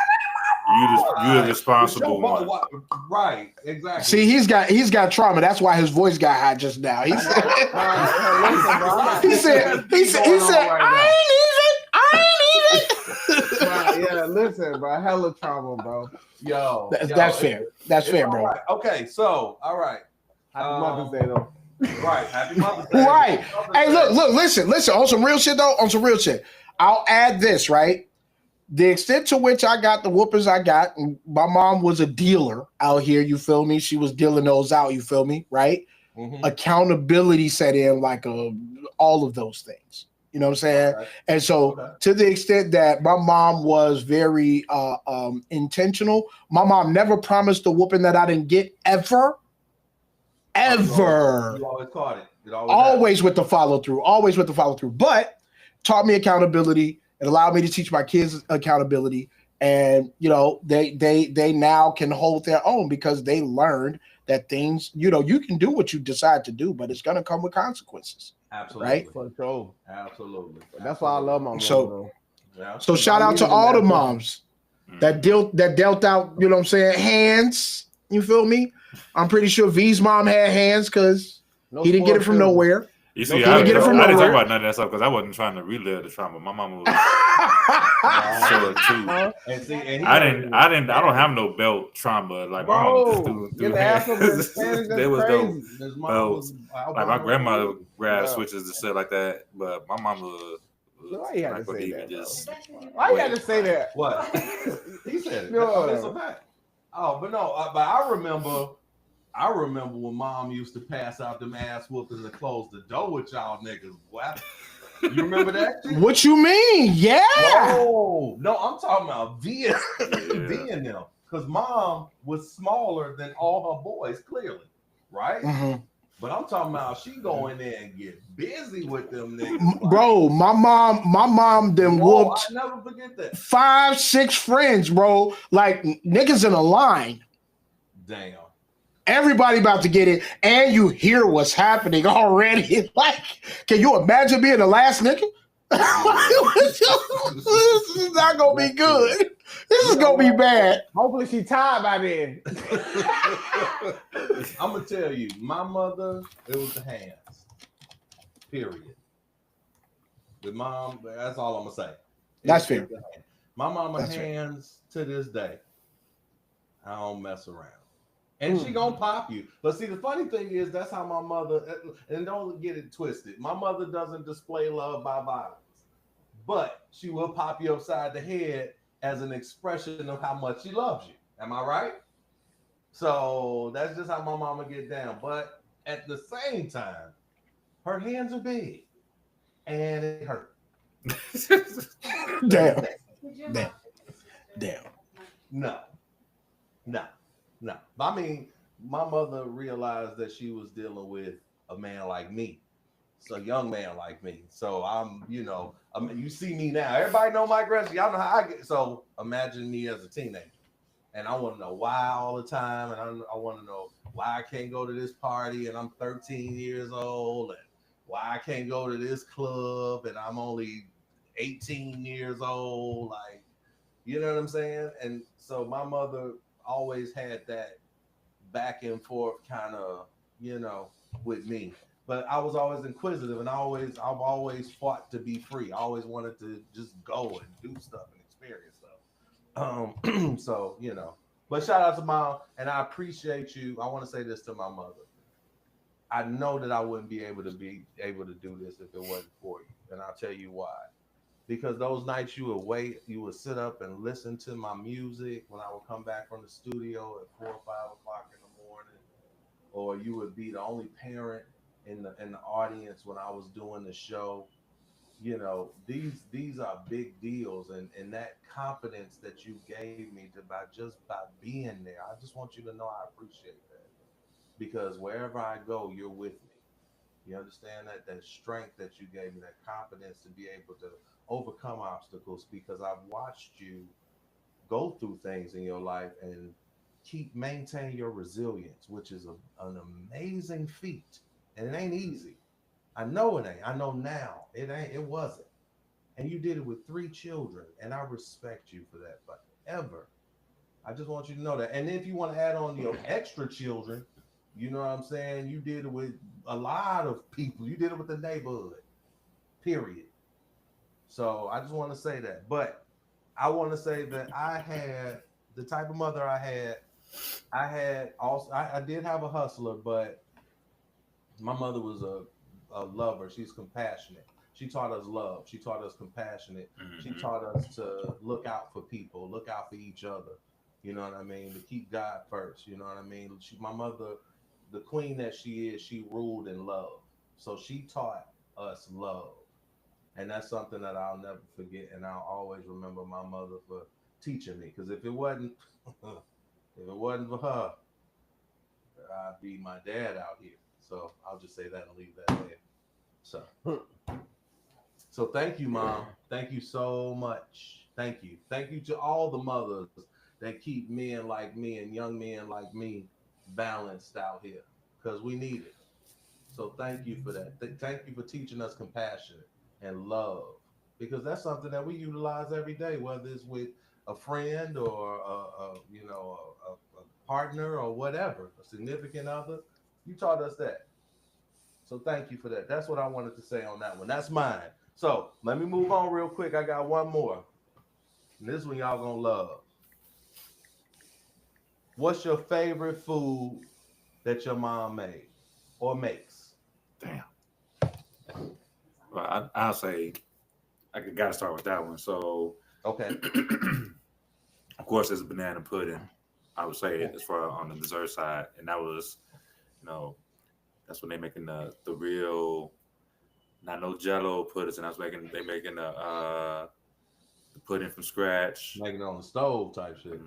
you're the responsible It's your one. Right, exactly. See, he's got trauma. That's why his voice got high just now. He said, he said, I ain't even. Yeah, listen, bro. Hella trauma, bro. Yo, That's fair. That's fair, bro. Right. Okay, so all right. Happy Mother's Day, though. Right, happy Mother's Day. Right. Hey, look, listen. On some real shit, though. On some real shit. I'll add this, right? The extent to which I got the whoopers I got, and my mom was a dealer out here, you feel me? She was dealing those out, you feel me? Right? Mm-hmm. Accountability set in like all of those things. You know what I'm saying? Okay. And so to the extent that my mom was very intentional, my mom never promised the whooping that I didn't get ever. Ever. You always caught it. Always with the follow through. But taught me accountability. It allowed me to teach my kids accountability. And, you know, they now can hold their own because they learned that things, you know, you can do what you decide to do, but it's going to come with consequences. Absolutely. Right? For sure. Absolutely. That's why I love my mom. So shout out to all the moms that dealt out, you know what I'm saying, hands. You feel me? I'm pretty sure V's mom had hands because he didn't get it from nowhere. You see, I didn't talk about none of that stuff because I wasn't trying to relive the trauma. My mama was sure too. I don't have no belt trauma. Like my mom just threw hands. There was no belts. Like my grandmother grabbed switches and stuff like that, but my mama. Why you had to say that? Why you had to say that? What? He said it. That's a fact. Oh, but no, but I remember when mom used to pass out them ass whoopings and close the door with y'all niggas. What? You remember that? What you mean? Yeah. Oh, no, I'm talking about V and them. Because mom was smaller than all her boys, clearly. Right? Mm-hmm. But I'm talking about she go in there and get busy with them niggas. Bro, my mom then whooped. I never forget that. 5-6 friends, bro. Like niggas in a line. Damn. Everybody about to get it, and you hear what's happening already. Like, can you imagine being the last nigga? This is not gonna be good. This is gonna be bad. Hopefully she tired by then. I'm gonna tell you, my mother, it was the hands. Period. With mom, that's all I'm gonna say. That's fair. My mama hands to this day. I don't mess around. And she gonna pop you. But see, the funny thing is that's how my mother, and don't get it twisted. My mother doesn't display love by violence. But she will pop you upside the head as an expression of how much she loves you. Am I right? So that's just how my mama get down. But at the same time, her hands are big. And it hurt. Damn. No. I mean, my mother realized that she was dealing with a man like me. So young man like me. So you see me now. Everybody know my aggression. Y'all know how I get. So imagine me as a teenager. And I want to know why all the time. And I want to know why I can't go to this party and I'm 13 years old. And why I can't go to this club and I'm only 18 years old. Like, you know what I'm saying? And so my mother always had that back and forth kind of, with me. But I was always inquisitive, and I've always fought to be free. I always wanted to just go and do stuff and experience stuff. So, but shout out to mom, and I appreciate you. I want to say this to my mother. I know that I wouldn't be able to do this if it wasn't for you. And I'll tell you why. Because those nights you would wait, you would sit up and listen to my music when I would come back from the studio at 4 or 5 o'clock in the morning, or you would be the only parent in the audience when I was doing the show. These are big deals, and that confidence that you gave me by being there, I just want you to know I appreciate that, because wherever I go, you're with me. You understand that strength that you gave me, that confidence to be able to overcome obstacles, because I've watched you go through things in your life and maintain your resilience, which is an amazing feat. And it ain't easy. I know it ain't. I know now. It wasn't. And you did it with 3 children. And I respect you for that forever. I just want you to know that. And if you want to add on your extra children, you know what I'm saying? You did it with a lot of people. You did it with the neighborhood, period. So I just want to say that. But I want to say that I had the type of mother I had also, I did have a hustler, but my mother was a lover. She's compassionate. She taught us love. She taught us compassionate. She taught us to look out for people, look out for each other. You know what I mean? To keep God first. You know what I mean? My mother, the queen that she is, she ruled in love. So she taught us love. And that's something that I'll never forget. And I'll always remember my mother for teaching me. Because if it wasn't for her, I'd be my dad out here. So I'll just say that and leave that there. So thank you, Mom. Thank you so much. Thank you. Thank you to all the mothers that keep men like me and young men like me balanced out here, because we need it. So thank you for that. Thank you for teaching us compassion and love, because that's something that we utilize every day, whether it's with a friend or a partner or whatever, a significant other. You taught us that. So thank you for that. That's what I wanted to say on that one. That's mine. So let me move on real quick. I got one more. And this one y'all gonna love. What's your favorite food that your mom made or makes? Damn. Well, I'll say I gotta start with that one. So Okay. of course, there's banana pudding. I would say as far on the dessert side, and that was, that's when they making the real, not no Jello puddings, and they making the pudding from scratch. Making it on the stove type shit.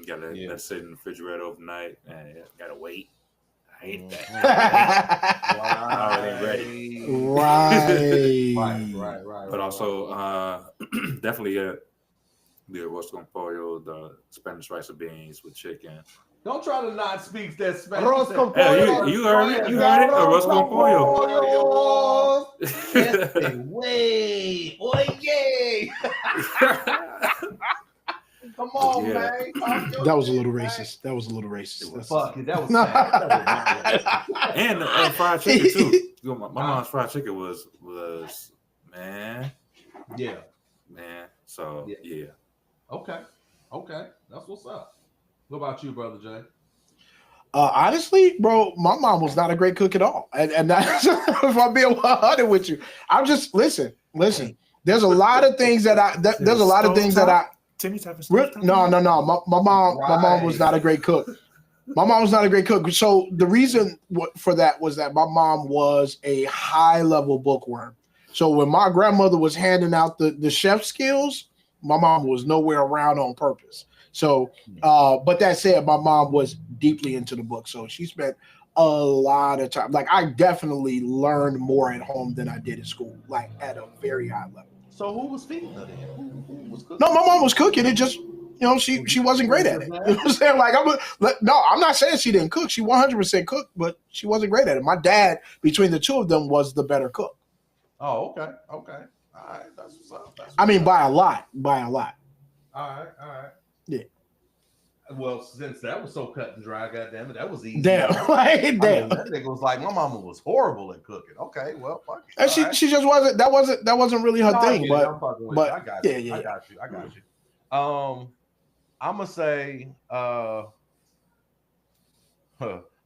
Got that sit in the refrigerator overnight, and gotta wait. I hate that. Right. Right. But also, definitely the arroz con pollo, the Spanish rice and beans with chicken. Don't try to not speak that Spanish. Arroz con Hey, pollo. you heard it. You heard it. Arroz con pollo. Wait. Oye. Come on, Yeah. man. That was a little racist. That's- Fuck it. That was sad. And fried chicken too. My mom's fried chicken was man. Yeah. So yeah. Okay. That's what's up. What about you, Brother Jay? Honestly, bro, my mom was not a great cook at all. And that's, if I'm being 100 with you, I'm just listen. There's a lot of things that Timmy type of No. My mom was not a great cook. My mom was not a great cook. So the reason for that was that my mom was a high-level bookworm. So when my grandmother was handing out the chef skills, my mom was nowhere around on purpose. So, but that said, my mom was deeply into the book. So she spent a lot of time. Like, I definitely learned more at home than I did at school, like at a very high level. So who was feeding her then? Who was cooking? No, my mom was cooking. It just, she wasn't great at it. You know what I'm saying? I'm not saying she didn't cook. She 100% cooked, but she wasn't great at it. My dad, between the two of them, was the better cook. Oh, okay. All right, that's what's up. By a lot. All right. Yeah. Well, since that was so cut and dry, goddamn it, that was easy. Damn. Damn. That nigga was like, my mama was horrible at cooking. Okay, well, fuck it. And she just wasn't. That wasn't really her thing. But I got you. I got you. I'm gonna say, my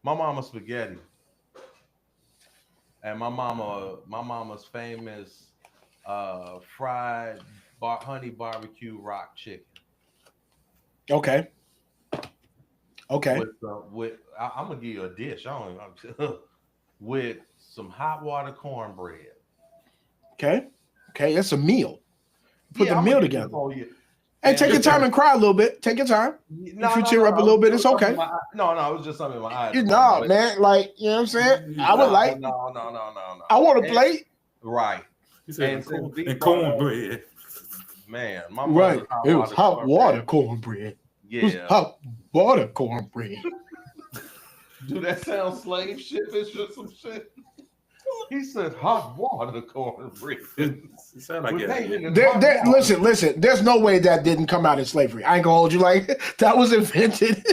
mama's spaghetti, and my mama's famous fried honey barbecue rock chicken. Okay. I'm gonna give you a dish. With some hot water cornbread. Okay, it's a meal. Put the meal together. And take your time and cry a little bit. Take your time. If you tear up a little bit, it's okay. No, it was just something in my eyes. Man, like, you know what I'm saying? I would like. No. I want a plate. Right. And cornbread. Man, my right. It was hot water cornbread. Yeah. Hot water cornbread. Do that sound slave ship? It's just some shit. He said hot water cornbread. It sound like We're it. making it hot water. Listen. There's no way that didn't come out in slavery. I ain't gonna hold you like that was invented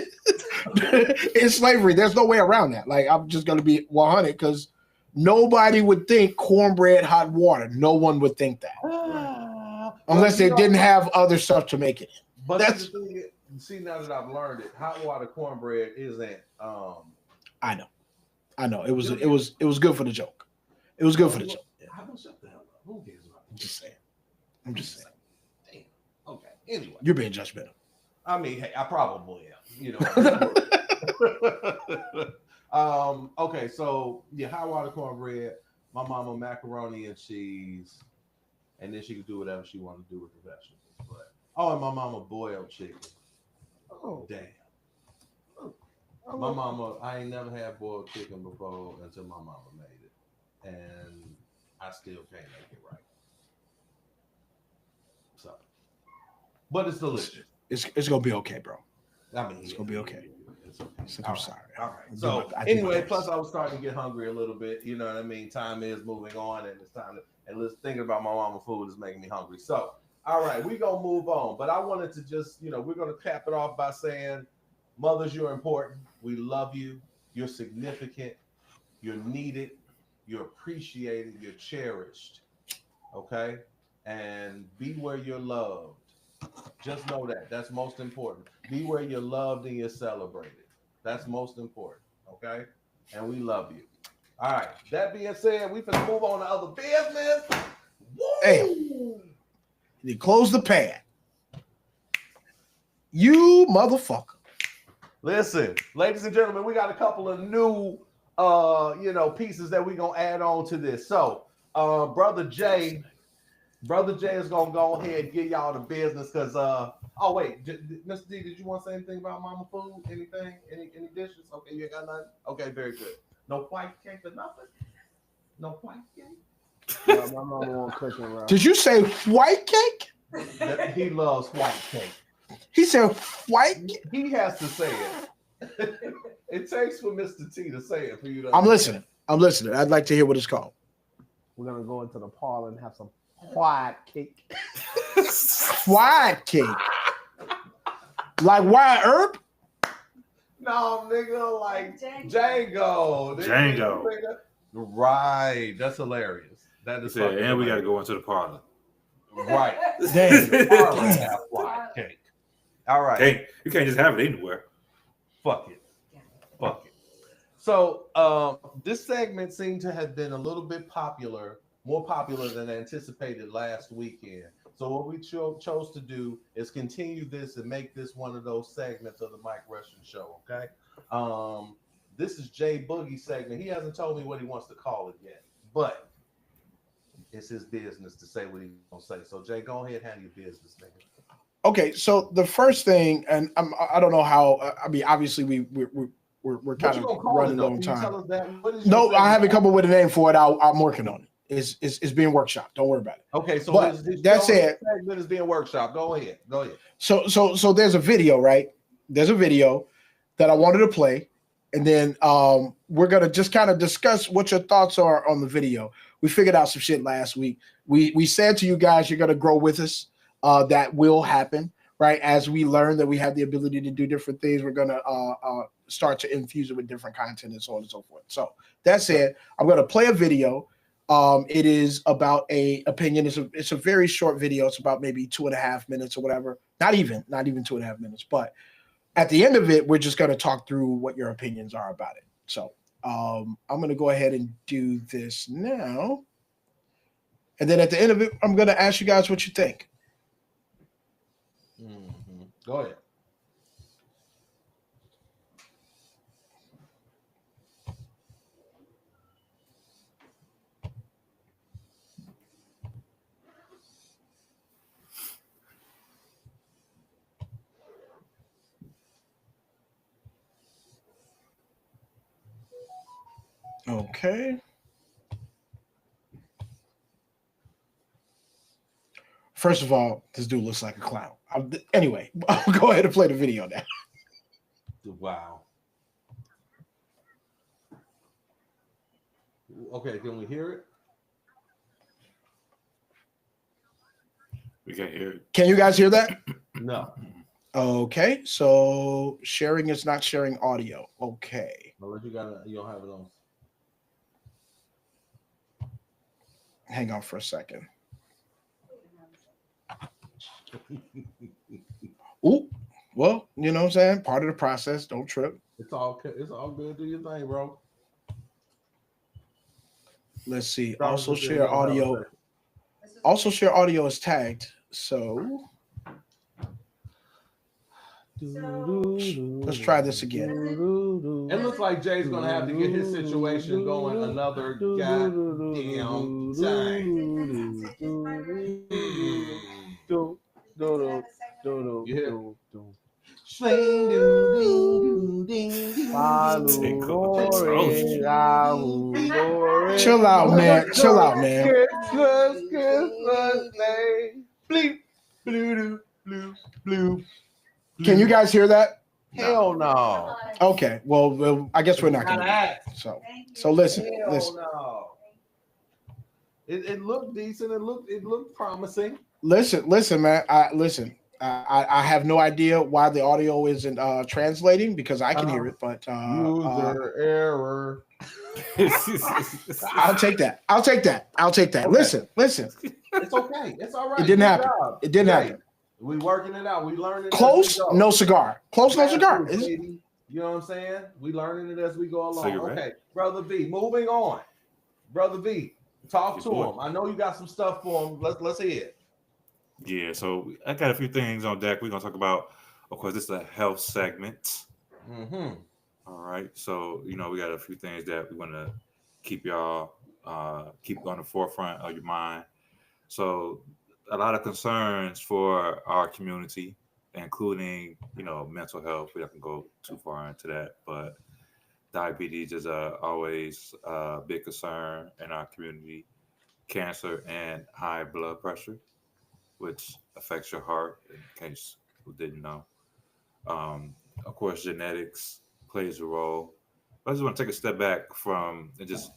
in slavery. There's no way around that. Like I'm just gonna be 100 because nobody would think cornbread hot water. No one would think that unless they didn't have other stuff to make it. But That's- the thing is, see, now that I've learned it, hot water cornbread isn't. I know. It was good for the joke. It was good for the joke. Yeah. How about shut the hell up? Who cares about I'm just saying. I'm just saying. Damn. Okay. Anyway, You're being judgmental. I mean, hey, I probably am. You know. Okay, so yeah, hot water cornbread. My mama macaroni and cheese, and then she could do whatever she wanted to do with the vegetables. But and my mama boiled chicken. Oh, Damn. I My love- mama, I ain't never had boiled chicken before until my mama made it, and I still can't make it right. So, but it's delicious. It's gonna be okay, bro. I mean, It's gonna be okay. It's okay. I'm All right. sorry. All right. I do So my- I do my anyway, best. plus I was starting to get hungry a little bit. You know what I mean? Time is moving on, and it's time to. And let's thinking about my mama food is making me hungry. So, all right, we're gonna move on. But I wanted to just, we're gonna cap it off by saying, mothers, you're important. We love you. You're significant. You're needed. You're appreciated. You're cherished. Okay, and be where you're loved. Just know that. That's most important. Be where you're loved and you're celebrated. That's most important. Okay? And we love you. All right. That being said, we finna move on to other business. Woo! Hey. You close the pad. You motherfucker. Listen, ladies and gentlemen, we got a couple of new pieces that we're gonna add on to this. So Brother Jay is gonna go ahead and give y'all the business because oh wait, Mr. D, did you want to say anything about mama food? Anything? Any dishes? Okay, you ain't got nothing? Okay, very good. No white cake or nothing? No white cake? Yeah, my mama won't cook it right. Did you say white cake? He loves white cake. He said white cake? He has to say it. It takes for Mr. T to say it for you to I'm listening. I'd like to hear what it's called. We're gonna go into the parlor and have some white cake. White cake. Like white herb? No, nigga, like Django. Django. Django. Nigga. Right. That's hilarious. That is Yeah, fucking and we got to hilarious. go into the parlor. Right. Damn. Parlor have white cake. All right. You can't just have it anywhere. Fuck it. Fuck it. So this segment seemed to have been a little bit more popular than anticipated last weekend. So what we chose to do is continue this and make this one of those segments of the Mike Russian Show. Okay. This is Jay Boogie's segment. He hasn't told me what he wants to call it yet, but it's his business to say what he's gonna say. So Jay, go ahead and handle your business, nigga. Okay, so the first thing, and I don't know how. I mean, obviously we're What kind you of gonna call running it, though? on Can you time. tell us that? What is No, your I haven't segment? come up with a name for it. I'm working on it. It's being workshopped. Don't worry about it. Okay, so But his that show said- segment is being workshop. Go ahead. So there's a video, right? There's a video that I wanted to play, and then we're gonna just kind of discuss what your thoughts are on the video. We figured out some shit last week. We said to you guys, you're gonna grow with us. That will happen, right? As we learn that we have the ability to do different things, we're gonna start to infuse it with different content and so on and so forth. So that said, I'm gonna play a video. It is about a opinion. It's a very short video. It's about maybe 2.5 minutes or whatever. Not even 2.5 minutes. But at the end of it, we're just going to talk through what your opinions are about it. So I'm going to go ahead and do this now. And then at the end of it, I'm going to ask you guys what you think. Mm-hmm. Go ahead. Okay. First of all, this dude looks like a clown. Anyway, I'll go ahead and play the video now. Wow. Okay, can we hear it? We can't hear it. Can you guys hear that? No. Okay, so sharing is not sharing audio. Okay, Unless you don't have it on. hang on for a second. Ooh, well, you know what I'm saying? Part of the process. Don't trip. It's all good. Do your thing, bro. Let's see. Start Also with the share audio. Also share audio is tagged. So let's try this again. It looks like Jay's gonna have to get his situation going another goddamn time. You hear? Chill out, man. Chill out, man. Bleep, blue, blue, blue. Can you guys hear that? Hell no. Okay. Well, I guess we're not gonna. So listen. Listen. No. It looked decent. It looked promising. Listen, man. I have no idea why the audio isn't translating because I can hear it, but User error. I'll take that. Okay. Listen. It's okay. It's all right. It didn't Good happen. job. It didn't Hey, happen. We working it out. We learning it. Close, as we go. no cigar. Close, no cigar. Absolutely, baby. You know what I'm saying? We learning it as we go along. Cigarette. Okay, brother V. Moving on. Brother V, talk Good to boy. him. I know you got some stuff for him. Let's hear it. Yeah, so I got a few things on deck. We're gonna talk about, of course, this is a health segment. Mm-hmm. All right. So, we got a few things that we want to keep y'all keep on the forefront of your mind. So a lot of concerns for our community, including, mental health. We don't go too far into that, but diabetes is always a big concern in our community. Cancer and high blood pressure, which affects your heart, in case who didn't know. Of course, genetics plays a role. I just want to take a step back from and just,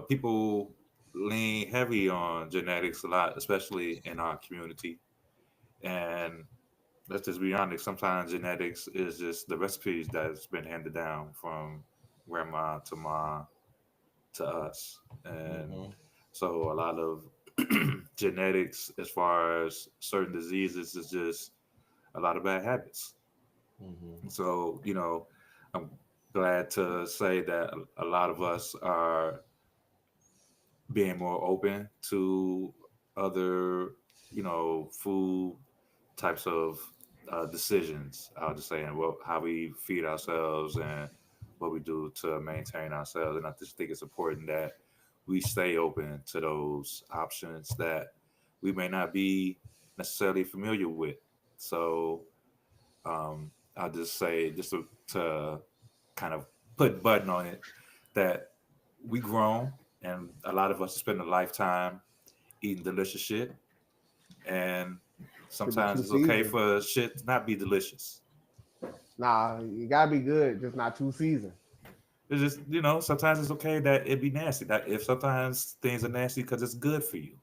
people lean heavy on genetics a lot, especially in our community. And let's just be honest, sometimes genetics is just the recipes that's been handed down from grandma to mom to us. And so a lot of genetics as far as certain diseases is just a lot of bad habits. Mm-hmm. So, I'm glad to say that a lot of us are being more open to other, food types of decisions. I'll just say, and how we feed ourselves and what we do to maintain ourselves. And I just think it's important that we stay open to those options that we may not be necessarily familiar with. So I'll just say, just to kind of put button on it, that we grown and a lot of us spend a lifetime eating delicious shit. And sometimes it's okay for shit to not be delicious. Nah, you gotta be good, just not too seasoned. It's just, sometimes it's okay that it be nasty. That if sometimes things are nasty because it's good for you.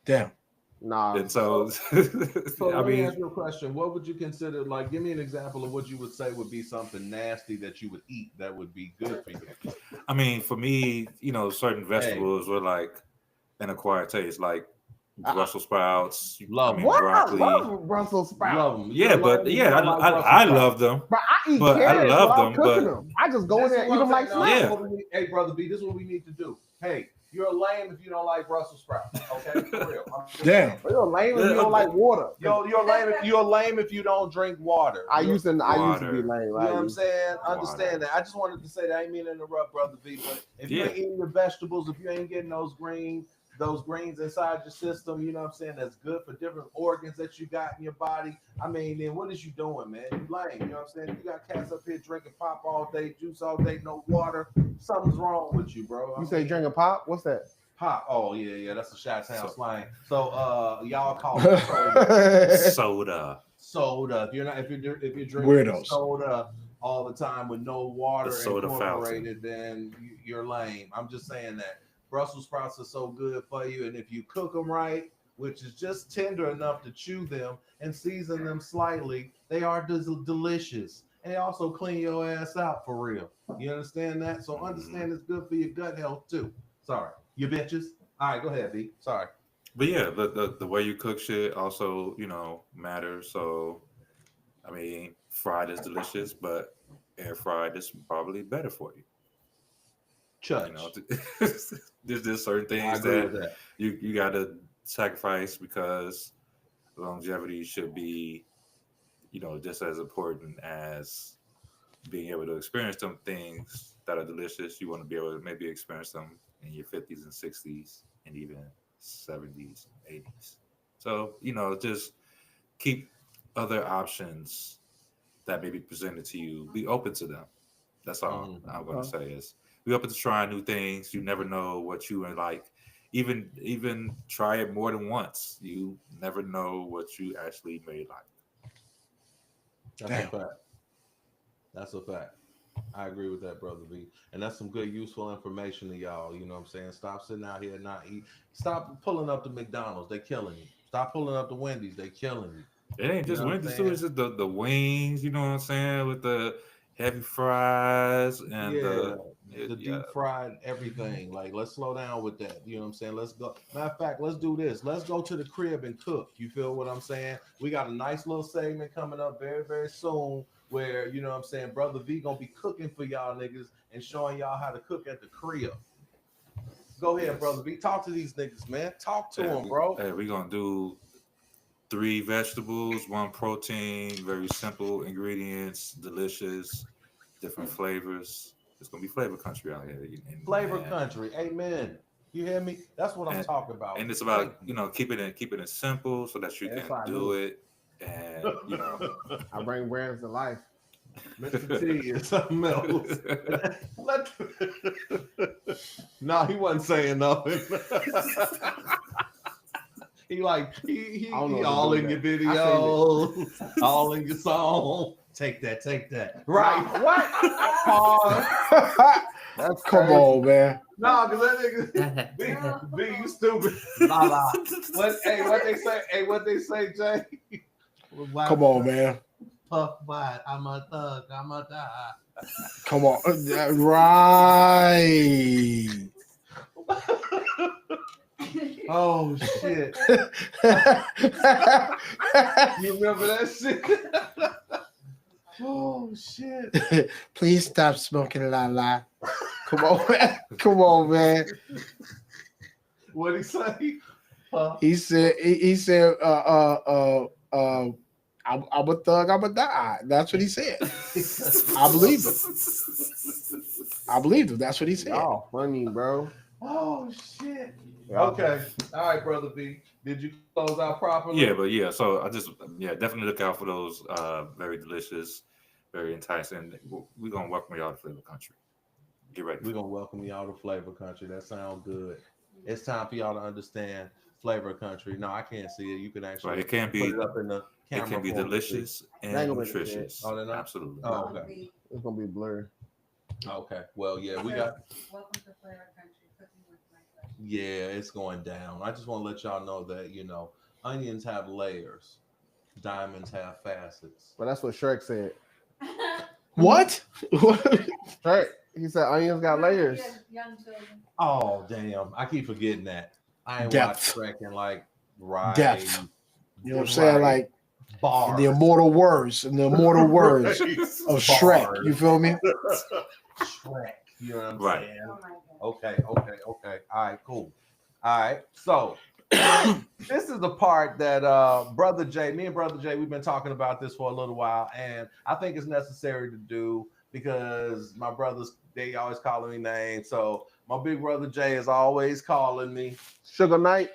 Damn. Nah. And so, So let me ask you a question. What would you consider, give me an example of what you would say would be something nasty that you would eat that would be good for you? I mean, for me, certain vegetables were like an acquired taste, like Brussels sprouts. Love What? broccoli. I love Brussels sprouts. Love them. Yeah, but I love them. But I eat But I carrots love without them, cooking but- them. I just go in there and eat them like snacks. Yeah. Hey, brother B, this is what we need to do. Hey, you're a lame if you don't like Brussels sprouts. Okay, for real. Damn. But you're lame if you don't like water. You're lame if you don't drink water. I used to be Water. lame. You know what I'm saying? Water. Understand that. I just wanted to say that. I ain't mean to interrupt, brother B, but if you Yeah. ain't eating your vegetables, if you ain't getting those greens inside your system, you know what I'm saying, that's good for different organs that you got in your body. I mean, then what is you doing, man? You lame, you know what I'm saying? You got cats up here drinking pop all day, juice all day, no water. Something's wrong with you, bro. You say drinking pop? What's that? pop. Oh, yeah, that's a Chi-Town slang. So y'all call it soda. Soda. Soda. If you're drinking Weirdos. soda, all the time with no water The soda incorporated, then you're lame. I'm just saying that Brussels sprouts are so good for you, and if you cook them right, which is just tender enough to chew them and season them slightly, they are delicious. And they also clean your ass out for real. You understand that? So understand it's good for your gut health too. Sorry, you bitches. All right, go ahead, B. Sorry. But yeah, the way you cook shit also, matters. So, I mean, fried is delicious, but air fried is probably better for you. Church. There's certain things that you got to sacrifice because longevity should be, just as important as being able to experience some things that are delicious. You want to be able to maybe experience them in your 50s and 60s and even 70s, 80s. So, just keep other options that may be presented to you. Be open to them. That's all I'm going to say is be open to trying new things. You never know what you like. Even try it more than once. You never know what you actually may like. That's a fact. That's a fact. I agree with that, Brother B. And that's some good, useful information to y'all. You know what I'm saying? Stop sitting out here and not eat. Stop pulling up the McDonald's. They're killing you. Stop pulling up the Wendy's. They're killing you. It ain't just Wendy's too. It's just the wings. You know what I'm saying? With the heavy fries and the deep fried everything. Like, let's slow down with that. You know what I'm saying? Let's go. Matter of fact, let's do this. Let's go to the crib and cook. You feel what I'm saying? We got a nice little segment coming up very, very soon where, you know what I'm saying, Brother V gonna be cooking for y'all niggas and showing y'all how to cook at the crib. Go ahead, Brother V. Talk to these niggas, man. Talk to them, bro. Hey, we're gonna do 3 vegetables, 1 protein, very simple ingredients, delicious, different flavors. It's gonna be flavor country out here. Flavor country, amen. You hear me? That's what I'm talking about. And it's about keeping it simple so that you can do it. And I bring brands to life. Mr. T is something else. No, he wasn't saying nothing. he all in your videos, all in your song. Take that. Right. What? That's come on, man. No, because that nigga, B, you stupid. La. What they say, Jay? Come on, man. Puff wide. I'm a thug. I'm a die. Come on. Right. Oh, shit. You remember that shit? Oh, shit. Please stop smoking, la la. Come on, man. Come on, man. What'd he say? He said, I'm a thug, I'm a die. That's what he said. I believe him. That's what he said. Oh, funny, bro. Oh, shit. Okay. All right, Brother B. Did you close out properly? Yeah. So I definitely look out for those very delicious, very enticing. We're gonna welcome y'all to Flavor Country. Get ready. We're gonna welcome y'all to Flavor Country. That sounds good. It's time for y'all to understand Flavor Country. No, I can't see it. You can actually it can be put it up in the camera. It can be delicious and nutritious. Oh, they're not? Absolutely. Oh, okay. It's gonna be blurry. Okay. Well, yeah, we got. Welcome to Flavor Country. Cooking with my cousin. Yeah, it's going down. I just want to let y'all know that onions have layers, diamonds have facets. But that's what Shrek said. What? Shrek, he said onions got layers. Young children. Oh damn! I keep forgetting that. I ain't Depth. watched Shrek in like Depth. You know what I'm saying? Like bars. the immortal words of Shrek. You feel me? Shrek. You know what I'm Right. saying? Oh my God. Okay. All right, cool. All right, so this is the part that me and Brother Jay, we've been talking about this for a little while, and I think it's necessary to do because my brothers, they always calling me names. So my big brother Jay is always calling me Sugar Knight.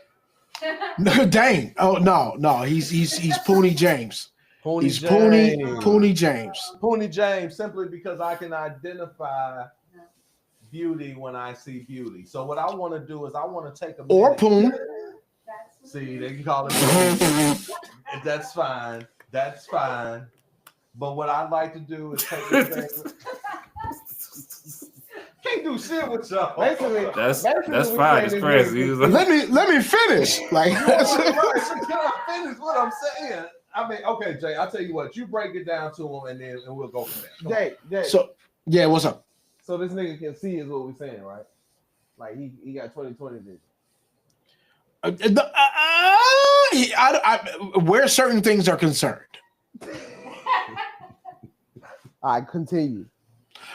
No, dang. Oh no. He's Poonie James. He's Poonie James. Poonie James, simply because I can identify beauty when I see beauty. So what I want to do is I want to take a minute. Or Poon. See, they can call it Poon. That's fine. But what I'd like to do is take this thing. Can't do shit with y'all. Basically, That's we fine. It's saying crazy. this He was like, let me finish. Like Right, so can I finish what I'm saying? I mean, okay, Jay, I'll tell you what, you break it down to him and we'll go from there. Jay. so yeah, what's up? So this nigga can see is what we saying, right? Like he got 20/20 vision. Where certain things are concerned. All right, continue.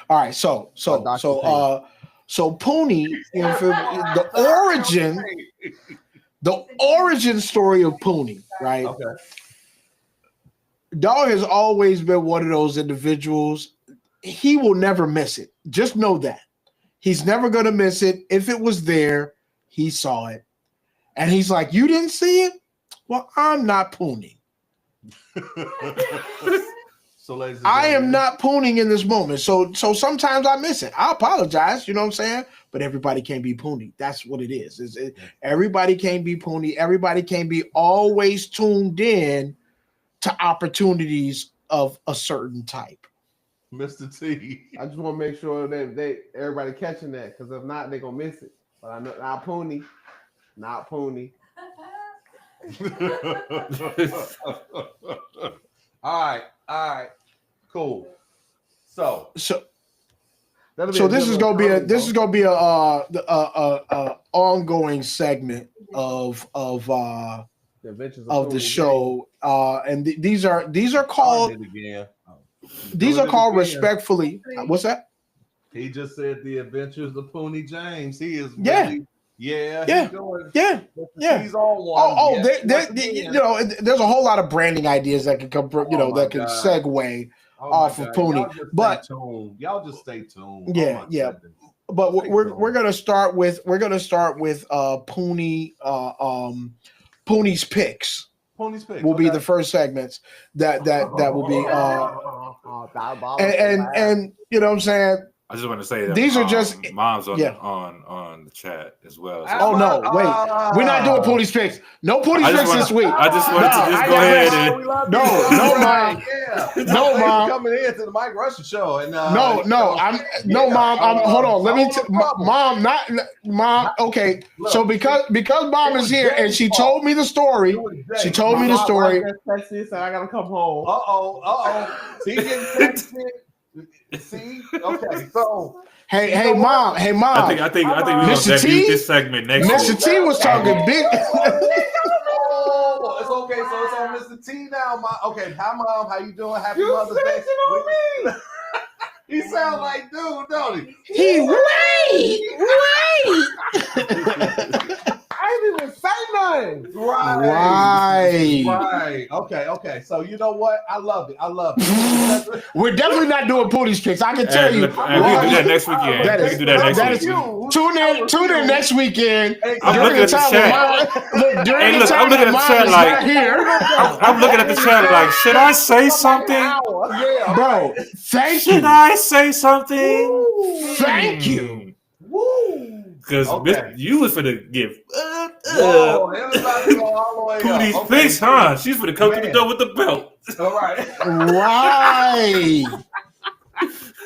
All right, so Poonie, the origin story of Poonie, right? Okay. Dog has always been one of those individuals. He will never miss it. Just know that. He's never going to miss it. If it was there, he saw it. And he's like, you didn't see it? Well, I'm not Poonie. So, ladies and I am gentlemen, not Pooning in this moment. So sometimes I miss it. I apologize, you know what I'm saying? But everybody can't be Poonie. That's what it is. Everybody can't be Poonie. Everybody can't be always tuned in to opportunities of a certain type. Mr. T. I just want to make sure that everybody catching that, because if not, they're gonna miss it. But I know not Poonie. All right, cool. So That'll be So a this good is little gonna be comedy, a ongoing segment of The Adventures the Poonie show. And these are called again. these are called respectfully. What's that? He just said the Adventures of Poonie James. He is Yeah. really, yeah. Yeah. Yeah. He's on one. You know, there's a whole lot of branding ideas that can come from, that can segue off of Poonie. But y'all just stay tuned. Yeah, yeah. But we're gonna start with Poonie. Poonie's picks Poonie's picks will be the first segments that will be and you know what I'm saying. I just want to say that These are just moms on yeah. on the chat as well. Oh no, wait, we're not doing Poonie's picks. No Poonie's picks this week. I just wanted to just go ahead and No, mom. No, mom. Coming in to the Mike Rusher show and No, mom. Hold on. Let me, mom. Not mom. Okay, so because mom is here and she told me the story. She told me the story. Texas, and I gotta come home. See, getting texted. See, okay, so Hey, mom. I think we're gonna Mr. T? debut this segment next Mr. week. T was talking big. Oh, it's okay. So it's on Mr. T now. Okay, hi mom, how you doing? Happy Mother's Day. on me. He sound like dude, don't he? He I didn't even say nothing. Right. Okay. So you know what? I love it. We're definitely not doing Poonie's picks. I can tell And you. we can do that next weekend. That We is- can do that that next is- week. Tune in next weekend. I'm looking at the chat. During Hey, look, I'm looking at the chat like- here. I'm looking at the chat like, should I say something? Bro, thank Should you. I say something? Thank you. Because Okay. you was finna give Whoa, everybody go all the way up. Poonie's Okay, face, huh? She's finna come to the Man. door with the belt. All right. Right.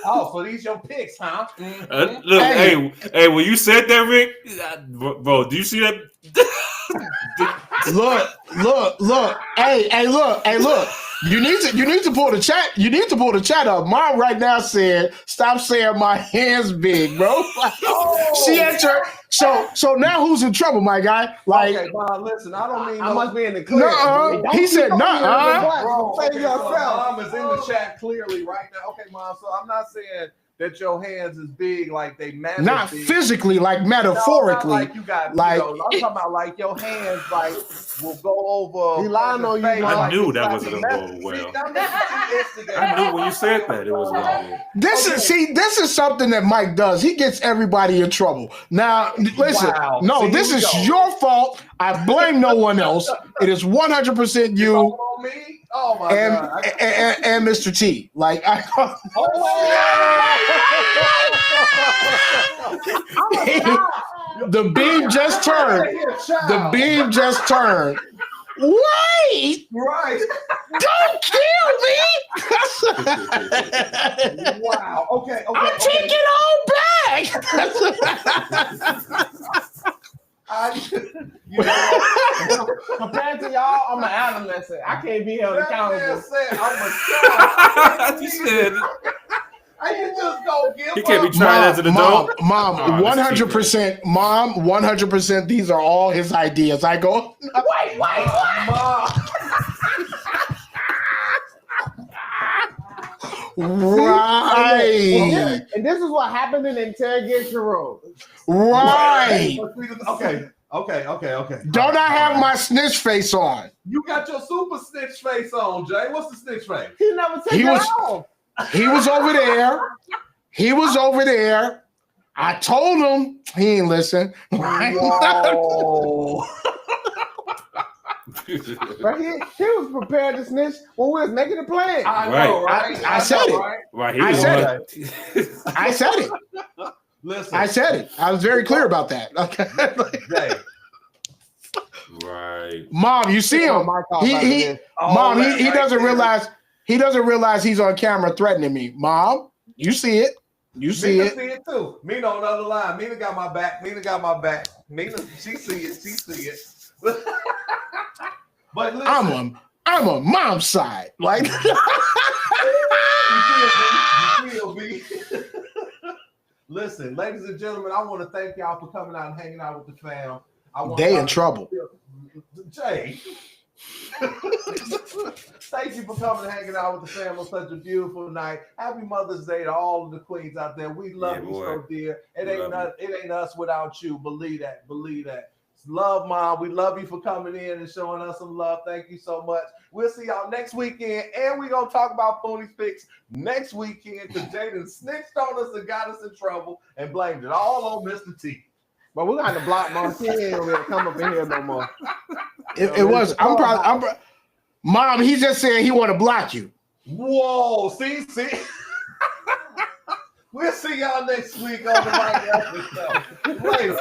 Oh, so these your picks, huh? Mhm. Look, Hey. hey, when you said that, Rick, bro, do you see that? Look. Hey, look. You need to pull the chat. You need to pull the chat up. Mom right now said, "Stop saying my hands big, bro." She entered. So now who's in trouble, my guy? Like, Okay, Bob, listen, I don't mean I must be in the clear. nuh-uh. He said, nuh-uh. Bro, Say okay, so yourself. mom is in the chat clearly right now. Okay, mom. So I'm not saying that your hands is big like they massive. Not big. physically, like No, metaphorically. not like you got, Like- I'm talking about like your hands like will go over. He lying on you, face, Mom. I knew it's that like wasn't gonna messy. go well. See, that makes it instigating. I knew when you said that it was wrong. This is something that Mike does. He gets everybody in trouble. Now, listen, Wow. no, See, this here we is go. your fault. I blame no one else. It is 100% you On me? Oh my God. and Mr. T. Like, the beam just turned. The beam just turned. Wait! Right. Don't kill me! Wow. Okay. I'll take it all back. You know, compared to y'all, I'm an adolescent. I can't be held accountable. I'm a child. He said I can just go give He can't be up. tried as an adult. Mom, Oh, this 100%. Mom, 100%. These are all his ideas. I go, Wait. Mom. right, And this is what happened in the interrogation room. right. Okay. Don't I have my snitch face on? You got your super snitch face on, Jay. What's the snitch face? He never took He it was- off. He was over there. He was over there. I told him he ain't listen. Whoa. But he was prepared to snitch when we was making the plan. I know, right? I said it. Right? Right, he I was said on- I said it. Listen, I said it. I was very clear about that. Okay. Jay. right. Mom, you see him. He Mom, he doesn't realize he's on camera threatening me. Mom, you see it. You see Mina it. see it too. Mina on the other line. Mina got my back. Mina, she see it. But listen, I'm on mom's side. Like you feel me? Listen, ladies and gentlemen, I want to thank y'all for coming out and hanging out with the fam. they in trouble. Jay. Thank you for coming and hanging out with the fam on such a beautiful night. Happy Mother's Day to all of the queens out there. We love Yeah, you boy. so dear. It We ain't love us without you. Believe that. Love, Mom. We love you for coming in and showing us some love. Thank you so much. We'll see y'all next weekend. And we're going to talk about Pony's Fix next weekend because Jaden snitched on us and got us in trouble and blamed it all on Mr. T. But we're gonna block Mom. She ain't gonna come up in here no more. It was. Mom, he's just saying he want to block you. Whoa, see. We'll see y'all next week on the Mike Episode. Later.